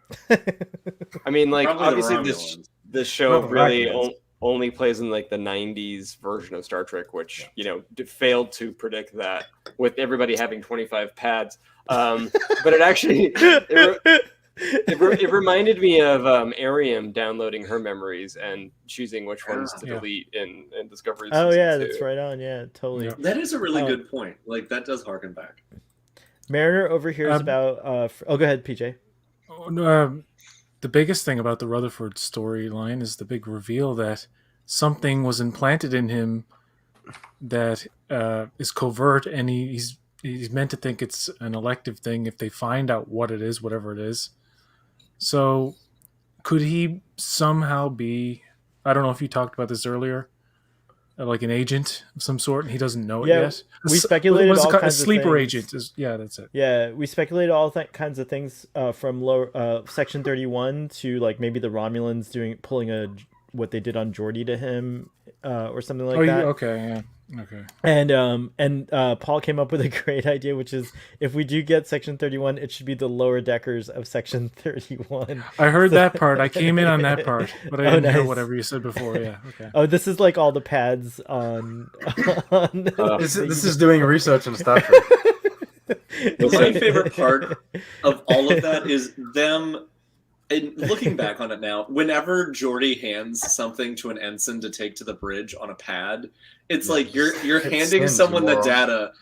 I mean, like Probably the obviously Romulans. this show Not the really Romulans. only plays in like the '90s version of Star Trek, which failed to predict that with everybody having 25 pads. But it actually it reminded me of Ariam downloading her memories and choosing which ones to Yeah. delete in Discovery. Oh Season yeah, 2. that's right on. Yeah, totally. Yeah. That is a really Oh. good point. Like that does harken back. Mariner overhears Um, about. Oh, go ahead, PJ. The biggest thing about the Rutherford storyline is the big reveal that something was implanted in him that is covert, and he's meant to think it's an elective thing if they find out what it is, whatever it is. So, could he somehow be? I don't know if you talked about this earlier, like an agent of some sort, and he doesn't know it Yeah, yet. we speculated What's it all called? kinds A of sleeper things. agent. Yeah, that's it. Yeah, we speculated all kinds of things from lower section 31 to like maybe the Romulans pulling what they did on Geordi to him or something like that. Okay, yeah. Okay. And Paul came up with a great idea, which is if we do get section 31, it should be the lower deckers of section 31. I heard that part. I came in on that part, but I Oh, didn't hear nice. whatever you said before. Yeah. Okay. Oh, this is like all the pads on. This is doing research on Star Trek. My favorite part of all of that is them. And looking back on it now, whenever Geordi hands something to an ensign to take to the bridge on a pad, it's like you're Hit handing send, someone the moron. data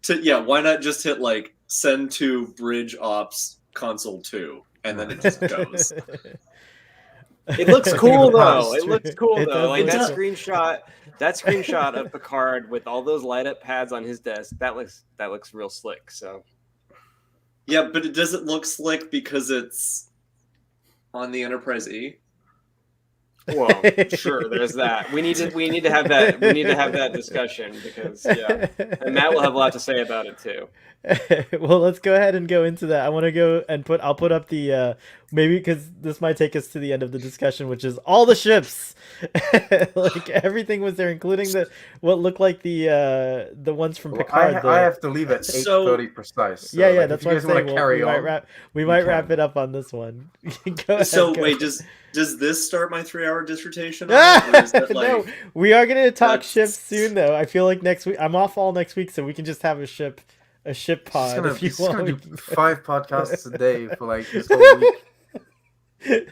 to why not just hit like send to bridge ops console 2 and then it just goes. It looks cool though. It It looks cool does though. Like look that cool. screenshot of Picard with all those light up pads on his desk. That looks real slick. So Yeah, but it doesn't look slick because it's on the Enterprise E. well, sure, there's that. We need to have that discussion because and Matt will have a lot to say about it too. Well, let's go ahead and go into that. I want to go and I'll put up the maybe because this might take us to the end of the discussion, which is all the ships. Like everything was there, including what looked like the ones from Well, Picard. I have to leave at So- 8:30 precise. So, Yeah, like, that's if you what I'm guys want saying. to carry we might can. wrap it up on this one. Go ahead, So go wait, ahead. does this start my 3-hour dissertation? On it, or is that, like, No, we are gonna talk that's- ships soon, though. I feel like next week I'm off all next week, so we can just have a ship pod if you He's gonna want. do 5 podcasts a day for like this whole week.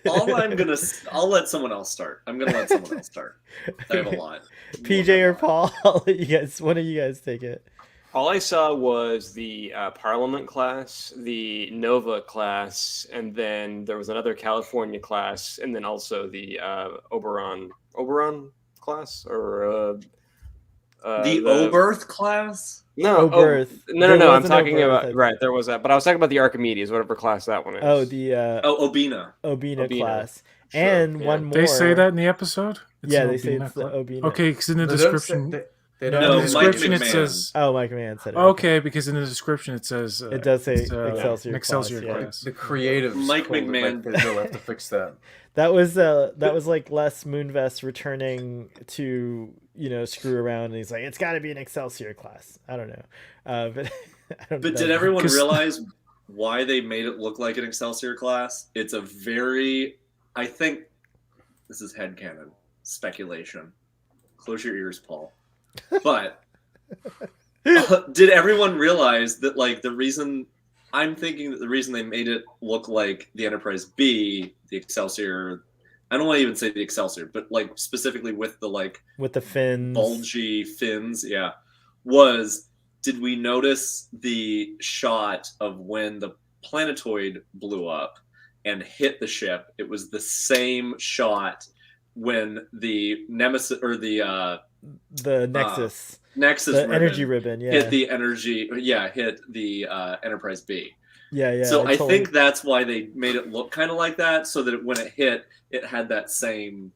I'll let someone else start. I'm gonna let someone else start. I have a lot. PJ or Paul, I'll let you guys. One of you guys take it. All I saw was the Parliament class, the Nova class, and then there was another California class, and then also the Oberon class, or The Oberth class. no, Oberth. no, There I'm was an talking Oberth, I about think. right. There was that, but I was talking about the Archimedes, whatever class that one is. Oh, the Obina. Obina Obina. class, Sure, and yeah. one more. They say that in the episode. It's Yeah, an they say Obina it's the class? Obina. Okay, because in the They don't say- description, they No, don't in No, the say Mike description it McMahon. says. Oh, Mike McMahon said it. Okay, because in the description it says It does say it's, Excelsior an Excelsior class, yeah. class. The creatives. Mike called it, McMahon. Like, they'll have to fix that. That was like Les Moonves returning to screw around, and he's like, it's got to be an Excelsior class. I don't know, but I don't But know. did everyone 'Cause- realize why they made it look like an Excelsior class? It's a very, I think, this is headcanon speculation. Close your ears, Paul. But did everyone realize that, like, I'm thinking that the reason they made it look like the Enterprise B, the Excelsior, I don't want to even say the Excelsior, but like specifically with the like with the fins? bulgy fins, did we notice the shot of when the planetoid blew up and hit the ship? It was the same shot when the Nemesis or the Nexus, Nexus the ribbon energy ribbon, yeah, hit the Enterprise B. yeah. So I think that's why they made it look kind of like that, so that when it hit, it had that same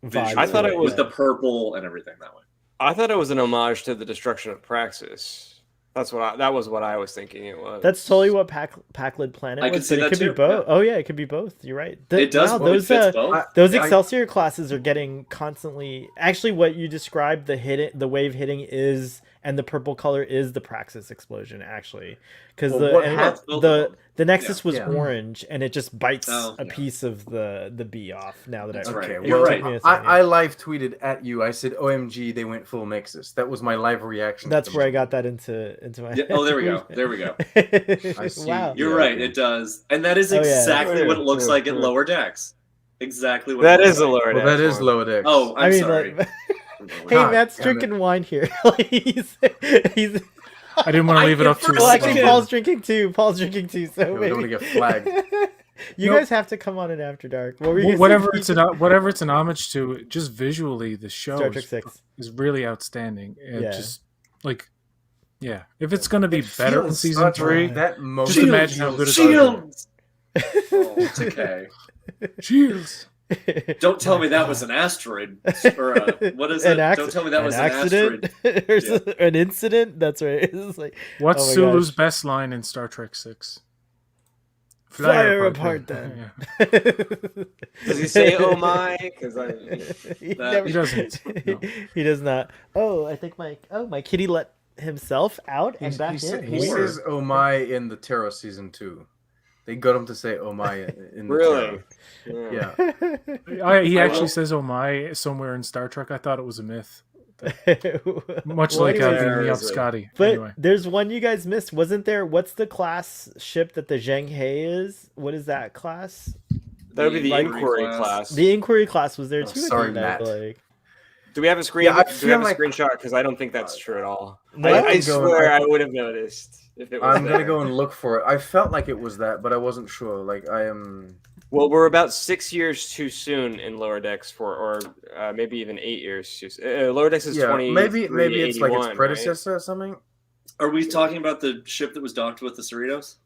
visual I thought it was with the purple and everything that way. I thought it was an homage to the destruction of Praxis. That was what I was thinking it was. That's totally what Packlid Planet I was. could see but it that could too, be both. yeah. Oh yeah, it could be both. You're right. It does. Wow, Well, it fits both. those I- Excelsior classes are getting constantly. Actually, what you described, the wave hitting is, and the purple color is the Praxis explosion. Actually, because Well, what the Nexus was Yeah. orange, and it just bites Oh, a yeah. piece of the B off. Now that That's I right. Okay, You're well, right. I live tweeted at you. I said, "OMG, they went full Nexus." That was my live reaction. to That's the where I movie. got that into my. Yeah, oh, there we go. There we go. I see. Wow. You're Yeah, right. okay. It does, and that is Oh, yeah. exactly what it looks like at Yeah. lower decks. Exactly what That it is looks a like. lower Well, deck that is one. lower decks. Oh, I'm I mean, sorry. like, hey, God Matt's damn it. drinking wine here. Like, he's. I didn't want to leave it up to Well, Well, his actually, Second. Paul's drinking too. Paul's drinking too. So Yeah, we don't maybe wanna get flagged. you Nope. guys have to come on an After Dark. What were you gonna say, whatever Pete? it's an homage to, just visually, the show Star Trek 6. is really outstanding. And Yeah. just like, yeah, if it's gonna be It better in feels season such 3, that moment just imagine how good it's Shields. Oh, it's okay. cheers. Don't tell me that was an asteroid or what is it? Don't tell me that was an accident. asteroid. There's an incident. That's right. It's like What's Oh my Sulu's gosh. best line in Star Trek 6? fire apart then. Does he say "Oh my"? Because he, That- He doesn't. No. He does not. Oh, I think my kitty let himself out and He, back he, in. he Weird. says "Oh my" in the Terra season 2. They got him to say "Oh my" in the Really? Terra. Yeah. He I actually will- says "Oh my" somewhere in Star Trek. I thought it was a myth, much Well, like anyways, the Where is it? Scotty. But Anyway, there's one you guys missed, wasn't there? What's the class ship that the Zheng He is? What is that class? that would be the Like- inquiry class. The Inquiry class was there Oh, too. sorry, I think, I Matt. feel like. Do we have a screen? Yeah, I do we feel have a like- screenshot? Because I don't think that's true at all. No, I I'm going- swear I would have noticed if it was. I'm gonna there. go and look for it. I felt like it was that, but I wasn't sure. Like I am. Well, we're about 6 years too soon in Lower Decks or maybe even 8 years too soon. Lower Decks is Yeah, 20. maybe it's like its right? predecessor or something. Are we talking about the ship that was docked with the Cerritos?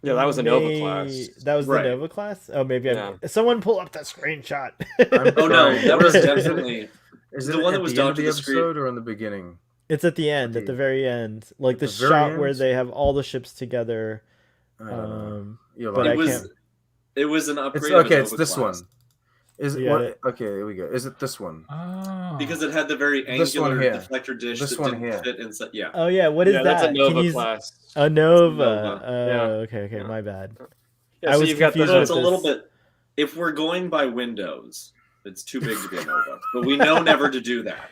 Yeah, that was a Nova class. That was Right. the Nova class. Oh, maybe. Yeah. Someone pull up that screenshot. Oh no, Sorry. that was Is it- definitely. Is The it one at that was the end down of to the the screen- episode or in the beginning? It's at the end, at the very end, like the At the very shot where end? they have all the ships together. I don't know. Um, You're but like, I It was. can't- It was an upgrade. It's of a okay. It's Nova this class. one. Is it You got what? it. Okay, here we go. Is it this one? Oh. Because it had the very This one angular here. deflector dish This that one didn't here. fit inside. Yeah. Oh yeah, what is yeah, that? that's a Nova Can you... class. A Nova. Nova. Yeah. Okay, Yeah. my bad. Yeah, I so was you've got confused So with it's a little this. bit. If we're going by Windows, it's too big to be a Nova. But we know never to do that.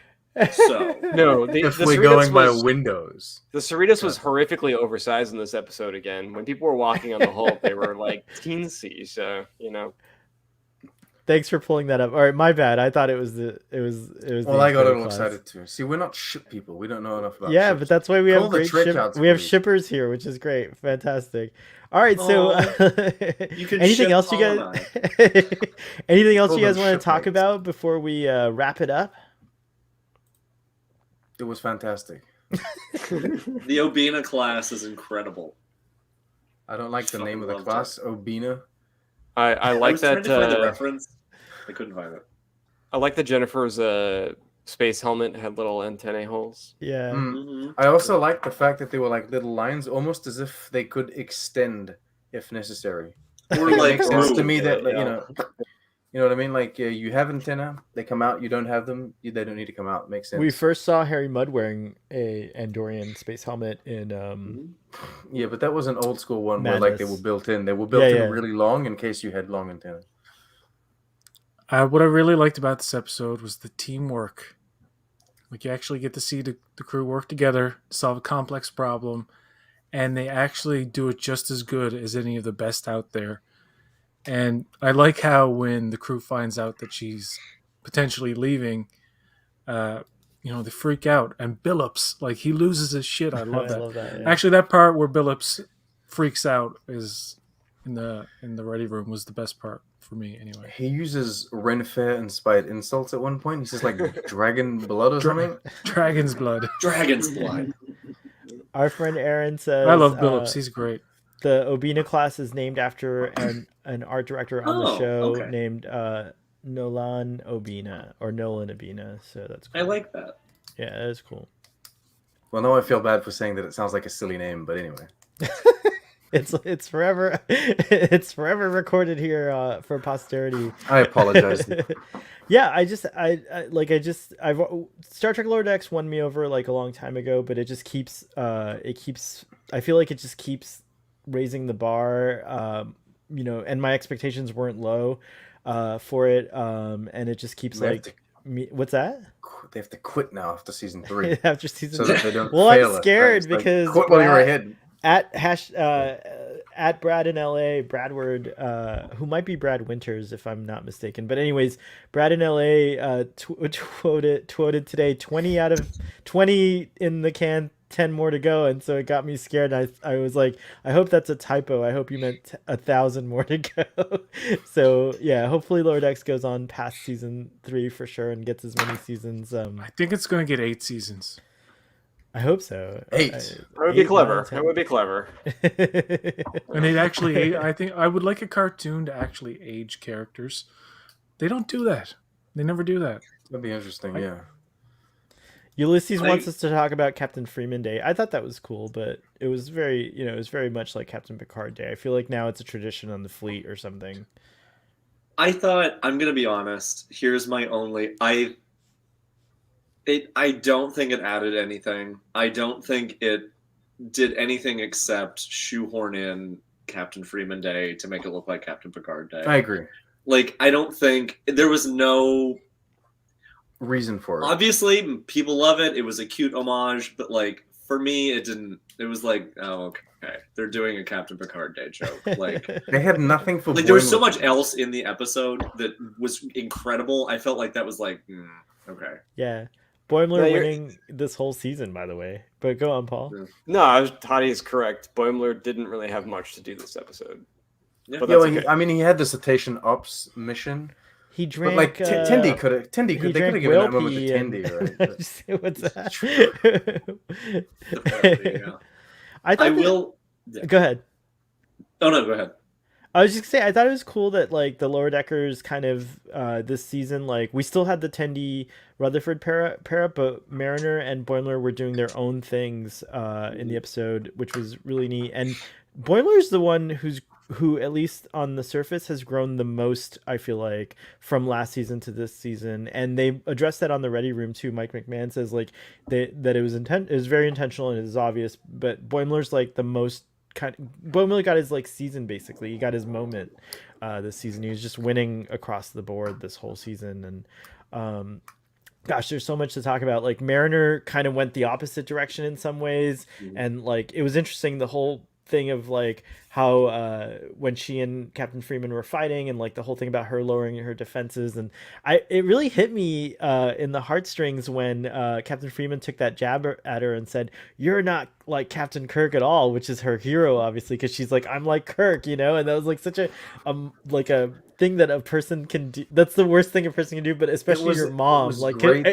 So No, the If we're Cerritos going by was, Windows. the Cerritos was horrifically oversized in this episode again. When people were walking on the Hulk, they were like teensy. So Thanks for pulling that up. All right, my bad. I thought it was the Well, I got a Xperia little class. excited too. See, we're not ship people. We don't know enough about Yeah, ships. but that's why we Pull have the great trick out, we have Scooby. shippers here, which is great. Fantastic. All right, so you can anything ship else you Paul guys and anything else Pull you guys them want to talk shipmates. about before we wrap it up? It was fantastic. The Obina class is incredible. I don't like the Fucking name of the loved class, Obina. I I like was trying that. to find the reference. I couldn't find it. I like that Jennifer's space helmet had little antennae holes. Yeah. Mm. Mm-hmm. I also like the fact that they were like little lines, almost as if they could extend if necessary. Or It like makes sense to move. me that like, Yeah. you know what I mean. Like you have antenna, they come out. You don't have them, they don't need to come out. Makes sense. We first saw Harry Mudd wearing a Andorian space helmet in Yeah, but that was an old school one where like they Madness. were built in. They were built Yeah, in yeah. really long in case you had long antenna. What I really liked about this episode was the teamwork. Like you actually get to see the crew work together, solve a complex problem, and they actually do it just as good as any of the best out there. And I like how when the crew finds out that she's potentially leaving, they freak out. And Billups, like he loses his shit. I love that. yeah. Actually, that part where Billups freaks out is in the ready room was the best part for me anyway. He uses Ren Fair inspired insults at one point. He says like dragon blood or something. Dragon's blood. Dragon's blood. Our friend Aaron says I love Billups. He's great. the Obina class is named after an art director on the Oh, show okay. named Nolan Obina or Nolan Obina. So that's cool. I like that. Yeah, that is cool. Well, now I feel bad for saying that it sounds like a silly name, but anyway. It's forever recorded here for posterity. I apologize. Yeah, I've Star Trek Lower Decks won me over like a long time ago, but it just keeps I feel like it just keeps raising the bar, and my expectations weren't low for it, and it just keeps They have like me. What's that? They have to quit now after season 3. After season So that they don't Well, fail I'm us, scared right? It's like, because quit while you're Brad- ahead. at Brad in LA, Bradward, who might be Brad Winters if I'm not mistaken. But anyways, Brad in LA tweeted today 20 out of 20 in the can, 10 more to go, and so it got me scared. I was like, I hope that's a typo. I hope you meant 1,000 more to go. So yeah, hopefully Lower Decks goes on past season 3 for sure and gets as many seasons. I think it's going to get 8 seasons. I hope so. 8. It would be 8, clever. 9, 10. It would be clever. And it actually, I think I would like a cartoon to actually age characters. They don't do that. They never do that. That'd be interesting, yeah. Ulysses I- wants us to talk about Captain Freeman Day. I thought that was cool, but it was very much like Captain Picard Day. I feel like now it's a tradition on the fleet or something. I thought, I'm gonna be honest. Here's my only. I don't think it added anything. I don't think it did anything except shoehorn in Captain Freeman Day to make it look like Captain Picard Day. I agree. Like, I don't think there was no. Reason for it. Obviously, people love it. It was a cute homage, but like for me, it didn't. It was like, oh, okay, they're doing a Captain Picard Day joke. Like, They had nothing for like there was so Boimler. much else in the episode that was incredible. I felt like that was like, okay. Yeah. Boimler No, you're- winning this whole season, by the way. But go on, Paul. No, Toddy is correct. Boimler didn't really have much to do this episode. Yeah. But Yeah, that's well, okay. he had the cecitation ops mission, He drank. but like Tendi could have. They he could drank have given that whale moment to pee Tendi, right? But- What's Yeah. that? I thought I that- will. Yeah. Go ahead. Oh no, go ahead. I was just gonna say I thought it was cool that like the Lower Deckers kind of this season, like we still had the Tendi Rutherford pair up, but Mariner and Boimler were doing their own things in the episode, which was really neat. And Boimler's the one who's who at least on the surface has grown the most, I feel like, from last season to this season. And they addressed that on the Ready Room too. Mike McMahon says like that it was very intentional and it is obvious, but Boimler's like the most Boimler got his like season basically. He got his moment this season. He was just winning across the board this whole season. And gosh, there's so much to talk about. Like Mariner kind of went the opposite direction in some ways, and like it was interesting the whole thing of like how when she and Captain Freeman were fighting, and like the whole thing about her lowering her defenses, and it really hit me in the heartstrings when Captain Freeman took that jab at her and said, "You're not like Captain Kirk at all," which is her hero, obviously, because she's like, "I'm like Kirk," you know, and that was like such a like a thing that a person can do. That's the worst thing a person can do, but especially your mom, like could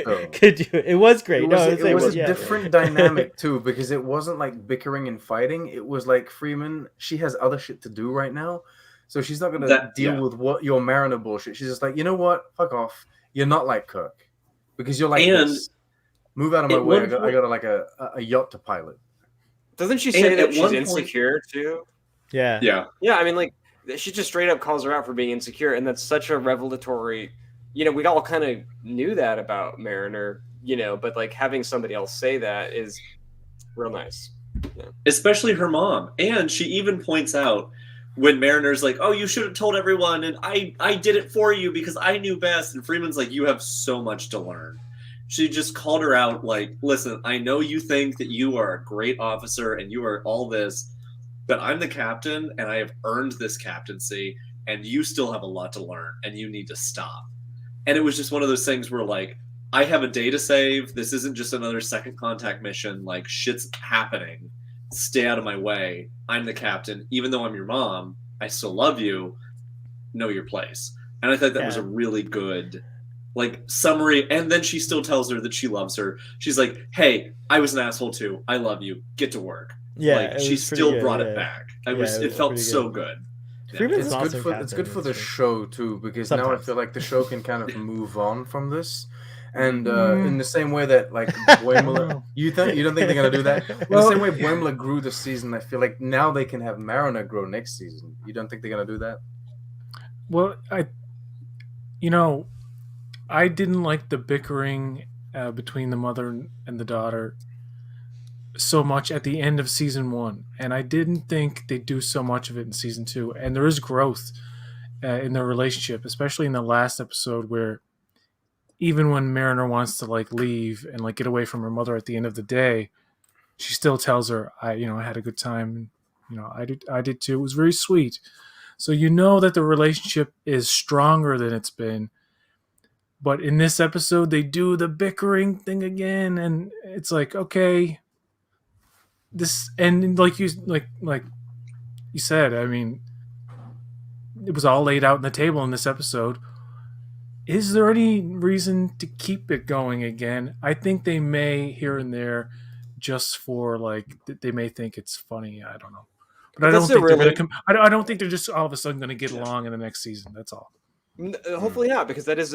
do it. It was great. It was a different dynamic too, because it wasn't like bickering and fighting. It was like Freeman, she has other shit to do right now, so she's not gonna deal with what your Mariner bullshit. She's just like, you know what, fuck off. You're not like Kirk because you're like this. Move out of my way. I got like a yacht to pilot. Doesn't she say that she's insecure too? Yeah. I mean, like, she just straight up calls her out for being insecure, and that's such a revelatory. You know, we all kind of knew that about Mariner, you know, but like having somebody else say that is real nice. Yeah. Especially her mom. And she even points out when Mariner's like, "Oh, you should have told everyone, and I did it for you because I knew best." And Freeman's like, "You have so much to learn." She just called her out like, "Listen, I know you think that you are a great officer and you are all this, but I'm the captain and I have earned this captaincy, and you still have a lot to learn and you need to stop." And it was just one of those things where like, I have a day to save. This isn't just another second contact mission. Like, shit's happening. Stay out of my way. I'm the captain. Even though I'm your mom, I still love you. Know your place. And I thought that was a really good like summary. And then she still tells her that she loves her. She's like, "Hey, I was an asshole too. I love you. Get to work." Yeah, like she still brought it back. It felt so good. It's good for the show too, because now I feel like the show can kind of move on from this, and in the same way that like Boimler, you don't think they're gonna do that? In the same way Boimler grew this season, I feel like now they can have Mariner grow next season. You don't think they're gonna do that? Well, I didn't like the bickering between the mother and the daughter so much at the end of season 1, and I didn't think they'd do so much of it in season 2. And there is growth in their relationship, especially in the last episode, where even when Mariner wants to like leave and like get away from her mother at the end of the day, she still tells her, I had a good time. I did too. It was very sweet. So you know that the relationship is stronger than it's been. But in this episode, they do the bickering thing again, and it's like, okay, this, and like you said, I mean, it was all laid out on the table in this episode. Is there any reason to keep it going again? I think they may here and there, just for like they may think it's funny. I don't know, but I don't think they're going to. I don't think they're just all of a sudden going to get along in the next season. That's all. Hopefully not, because that's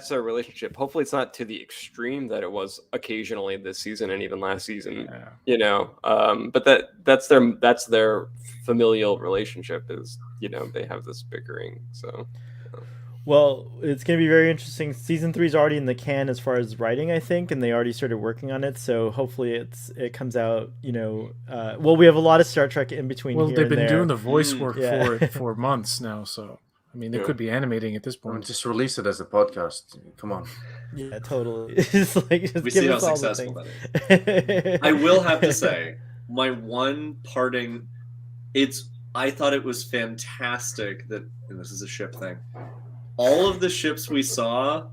their relationship. Hopefully it's not to the extreme that it was occasionally this season and even last season. But that's their familial relationship is, they have this bickering. So well, it's going to be very interesting. Season 3 is already in the can as far as writing, I think, and they already started working on it. So hopefully it comes out. Well, we have a lot of Star Trek in between. Well, they've been doing the voice work for it for months now, so. I mean, they could be animating at this point. Just release it as a podcast. Come on. Yeah, totally. It's like, just we see how successful that is. I will have to say, my one parting, I thought it was fantastic that, and this is a ship thing, all of the ships we saw,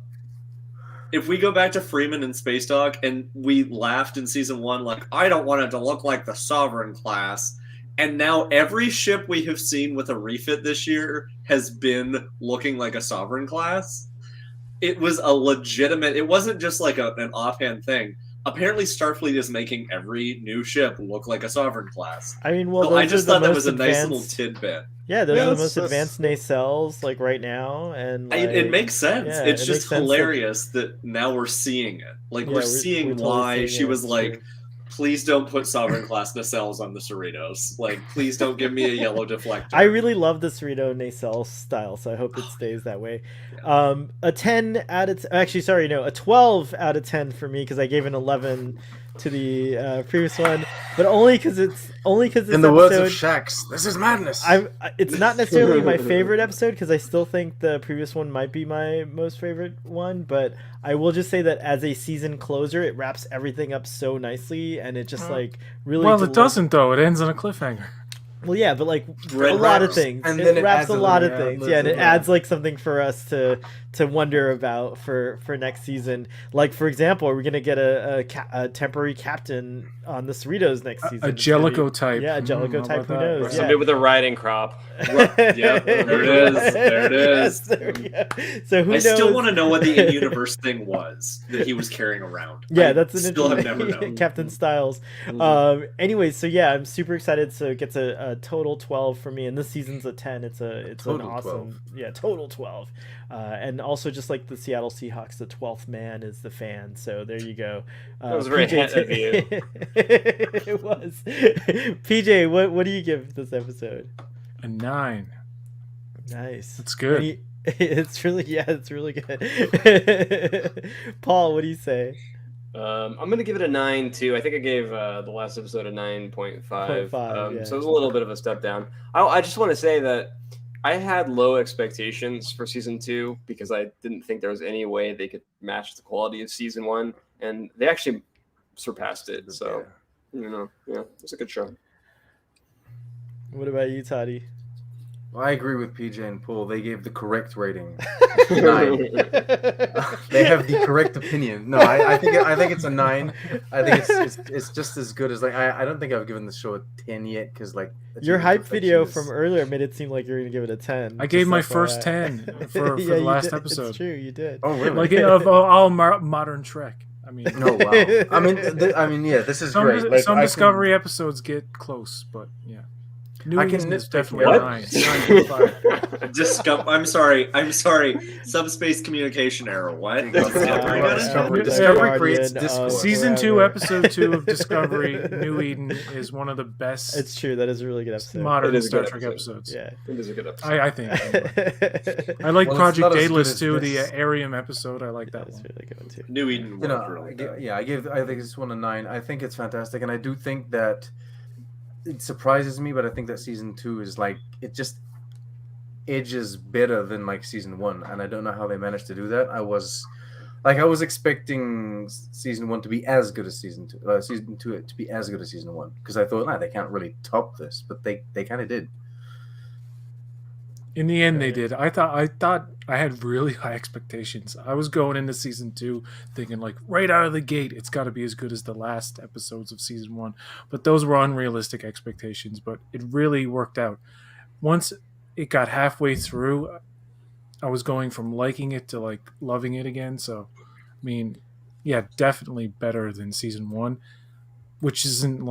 if we go back to Freeman and Space Dog, and we laughed in season 1, like, I don't want it to look like the Sovereign class. And now every ship we have seen with a refit this year has been looking like a Sovereign class. It was a legitimate, it wasn't just like an offhand thing. Apparently Starfleet is making every new ship look like a Sovereign class. I mean, well, so I just thought that was a nice little tidbit. Yeah, those are the most advanced nacelles like right now, and like, it makes sense. Yeah, it's just hilarious that now we're seeing it. Like we're seeing why she was like, please don't put Sovereign Class nacelles on the Cerritos. Like, please don't give me a yellow deflector. I really love the Cerrito nacelle style, so I hope it stays that way. A 10 out of a 12 out of 10 for me because I gave an 11 to the previous one, but only because it's In the words of Shax, this is madness. It's not necessarily my favorite episode because I still think the previous one might be my most favorite one, but I will just say that as a season closer, it wraps everything up so nicely, and it just like really. Well, it doesn't though. It ends on a cliffhanger. Well, yeah, but like Red a lot of wraps. things. And It then it wraps adds a a lot of little- things. yeah, Yeah, and it listen, adds like something for us to wonder about for next season. Like for example, are we gonna get a temporary captain on the Cerritos next season? A It's gonna be- Jellicoe type. Yeah, a Jellicoe how type. about Who that? knows? Right. Yeah. Somebody with a riding crop. Yeah, there it is. There it is. Yes, there we go. So who I knows? still want to know what the in-universe thing was that he was carrying around. Yeah, I that's an still have interesting never known. Captain Styles. Mhm. Anyways, so yeah, I'm super excited. So it gets a total 12 for me, and this season's a 10. It's an Total awesome, 12. yeah, total 12. And also just like the Seattle Seahawks, the 12th man is the fan. So there you go. That was very PJ, hint of you. It was. PJ, what do you give this episode? A 9. Nice. That's good. It's really good. Paul, what do you say? I'm gonna give it a 9 too. I think I gave the last episode a 9.5. 0.5, yeah. So it was a little bit of a step down. I just want to say that I had low expectations for season 2 because I didn't think there was any way they could match the quality of season 1, and they actually surpassed it. So yeah, it's a good show. What about you, Toddy? Well, I agree with PJ and Paul. They gave the correct rating. 9. They have the correct opinion. No, I think it's a 9. I think it's just as good as I don't think I've given the show a 10 yet because Your hype video from earlier made it seem like you were gonna give it a 10. I gave Just my FYI. first 10 for Yeah, the you last did. episode. It's true, you did. Oh really? Like of all modern Trek. I mean, No, wow. I mean, yeah, this is some, great. Like, some I Discovery episode gets close, but yeah. New I can Eden is nitpick definitely what? a 9. 9.5. I'm sorry. Subspace communication error. What? Discovery Discovery creates Guardian, Discord. Season 2, whatever. episode 2 of Discovery, New Eden is one of the best It's true. That is a really good episode. modern It is a Star good Trek episode. episodes. Yeah. It is a good episode. I think. Anyway. I like Well, it's Project not as good Daedalus as too, this. the Arium episode. I like that That's one. really good one too. New Eden. You know, was really good. I think this one a 9. I think it's fantastic, and I do think that it surprises me, but I think that season 2 is it just edges better than season 1, and I don't know how they managed to do that. I was expecting season 1 to be as good as season 2, season 2 to be as good as season 1, because I thought, they can't really top this, but they kind of did. In the end, they did. I thought I had really high expectations. I was going into season 2 thinking right out of the gate, it's got to be as good as the last episodes of season 1. But those were unrealistic expectations. But it really worked out. Once it got halfway through, I was going from liking it to loving it again. So, I mean, yeah, definitely better than season 1, which isn't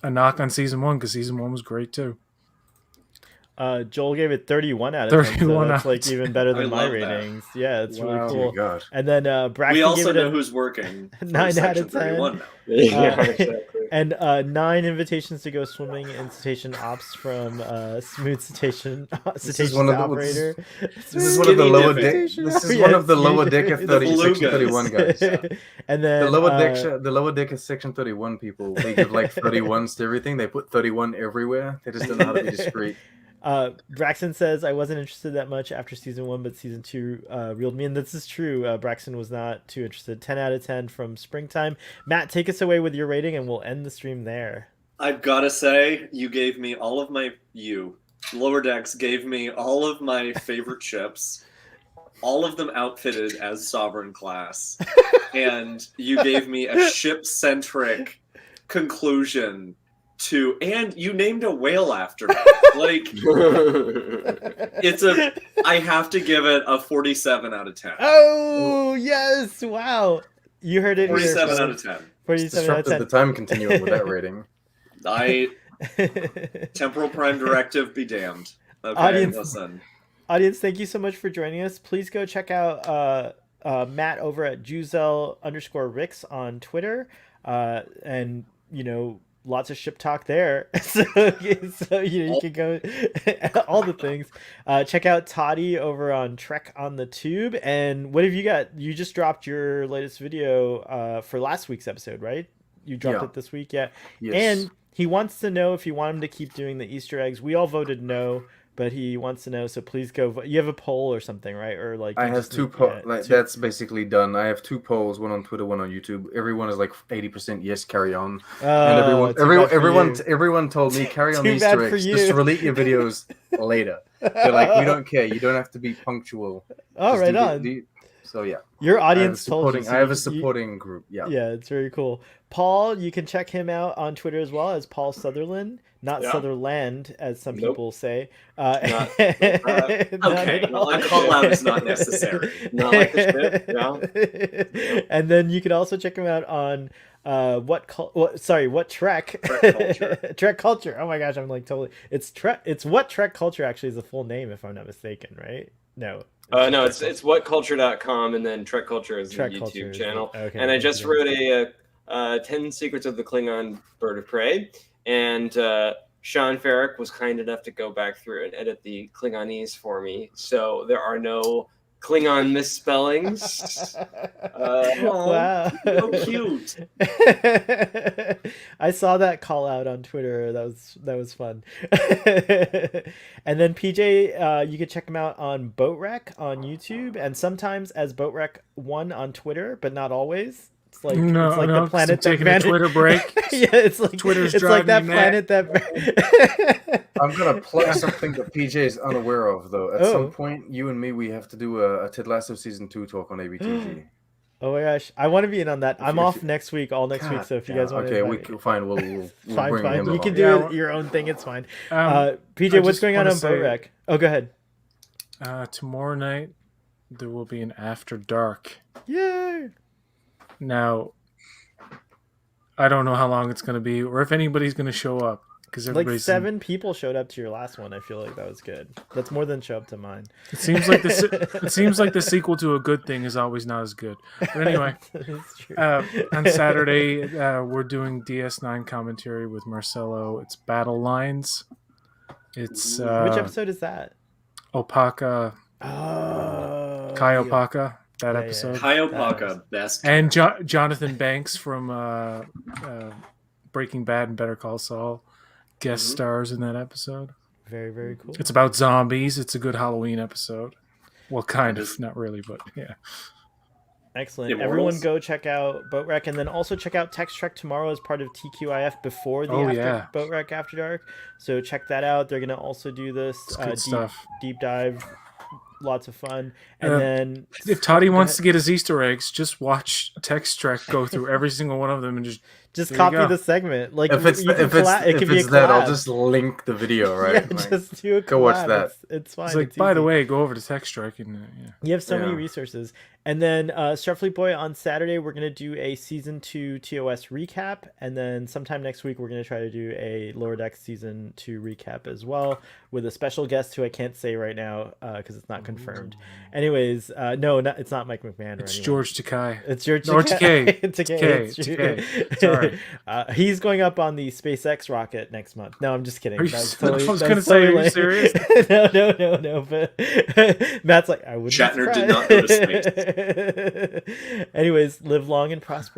a knock on season 1 because season 1 was great too. Joel gave it 31 out of 10. 31 So that's out of even better than I my love that. ratings. Yeah, it's Wow. really Oh cool. God. And then Braxton We also gave it know a, who's working. for 9 out Section of 10. 31 now. Yeah, Uh, exactly. and 9 invitations to go swimming in Cetacean Ops from Smooth Cetacean is one of the- Operator. This is one of the Skinny lower dipping. deck. Cetacean This is Operator. one of the Yes, lower you deck do. of The 30, blue section guys. 31 guys. And then The lower deck of section 31 people. They give 31s to everything. They put 31 everywhere. They just don't know how to be discreet. Braxton says, I wasn't interested that much after season 1, but season 2 reeled me in. This is true. Braxton was not too interested. 10 out of 10 from Springtime. Matt, take us away with your rating and we'll end the stream there. I've got to say, you gave me all of my Lower Decks gave me all of my favorite ships, all of them outfitted as Sovereign class, and you gave me a ship-centric conclusion to, and you named a whale after me. I have to give it a 47 out of 10. Oh, yes. Wow. You heard it. 47 here, out of 10. 47 out of Disrupted the time continuum with that rating. 10. Temporal Prime Directive be damned. Okay, Audience- listen. Audience, thank you so much for joining us. Please go check out Matt over at Juzel_Ricks on Twitter. and lots of ship talk there. So you can go all the things. Check out Toddy over on Trek on the Tube. And what have you got? You just dropped your latest video for last week's episode, right? You dropped it this week, yeah. Yes. And he wants to know if you want him to keep doing the Easter eggs. We all voted no, but he wants to know. So please go. You have a poll or something, right? Or like I have two polls. That's basically done. I have 2 polls, one on Twitter, one on YouTube. Everyone is like 80% yes, carry on. And everyone told me carry on the Easter eggs. Just release your videos later. They're like, we don't care. You don't have to be punctual. Oh, just right on. So yeah, your audience told you. I have a supporting group. Yeah, it's very cool. Paul, you can check him out on Twitter as well as Paul Sutherland, not Sutherland as some people say. Okay, well, a call out is not necessary. Not like the ship. No. And then you can also check him out on what Trek? Trek Culture. Trek Culture. Oh my gosh, I'm like totally. It's what Trek Culture actually is the full name, if I'm not mistaken, right? No. No, it's whatculture.com, and then Trek Culture is the YouTube channel. Okay, and I just wrote a 10 Secrets of the Klingon Bird of Prey, and Sean Farrick was kind enough to go back through and edit the Klingonese for me, so there are no Klingon misspellings. Wow, so cute. I saw that call out on Twitter. That was fun. And then PJ, you can check him out on Boatwreck on YouTube, and sometimes as Boatwreck1 on Twitter, but not always. It's like the planet taking a Twitter break. Yeah, it's like Twitter's it's like that driving me planet that. I'm gonna plug something that PJ is unaware of, though. At some point, you and me, we have to do a Ted Lasso season 2 talk on ABTG. Oh my gosh, I want to be in on that. I'm off next week, all next week. So if you guys want to, okay, fine. We'll fine. bring him You can along. do your own thing. It's fine. PJ, what's going on Boatwreck? Oh, go ahead. Tomorrow night there will be an After Dark. Yay! Now, I don't know how long it's going to be, or if anybody's going to show up, because like 7 people showed up to your last one. I feel like that was good. That's more than show up to mine. It seems like the sequel to a good thing is always not as good. But anyway, on Saturday we're doing DS9 commentary with Marcelo. It's Battle Lines. It's which episode is that? Opaka. Oh, Kai Opaka. That episode. Kai Opaka, best. And Jonathan Banks from Breaking Bad and Better Call Saul guest stars in that episode. Very, very cool. It's about zombies. It's a good Halloween episode. Well, kind of, not really, but yeah. Excellent. Everyone go check out Boatwreck, and then also check out Text Trek tomorrow as part of TQIF before the Boatwreck After Dark. So check that out. They're going to also do this deep dive. Lots of fun. And then if Toddy wants to get his Easter eggs, just watch Text Trek go through every single one of them and just copy the segment. Like if it's that, I'll just link the video, right? Yeah, like, just do a collab. Go watch that. It's fine. It's like, by the way, go over to Text Trek and you have so many resources. And then Starfleet Boy on Saturday, we're gonna do a season 2 TOS recap, and then sometime next week we're gonna try to do a Lower Decks season 2 recap as well with a special guest who I can't say right now because it's not confirmed. Anyways, no, it's not Mike McMahon. It's George Takei. It's George Takei. Takei. Sorry. He's going up on the SpaceX rocket next month. No, I'm just kidding. I was gonna say, are you serious? No. But Matt's like, I wouldn't. Shatner did not go to space. Anyways, live long and prosper.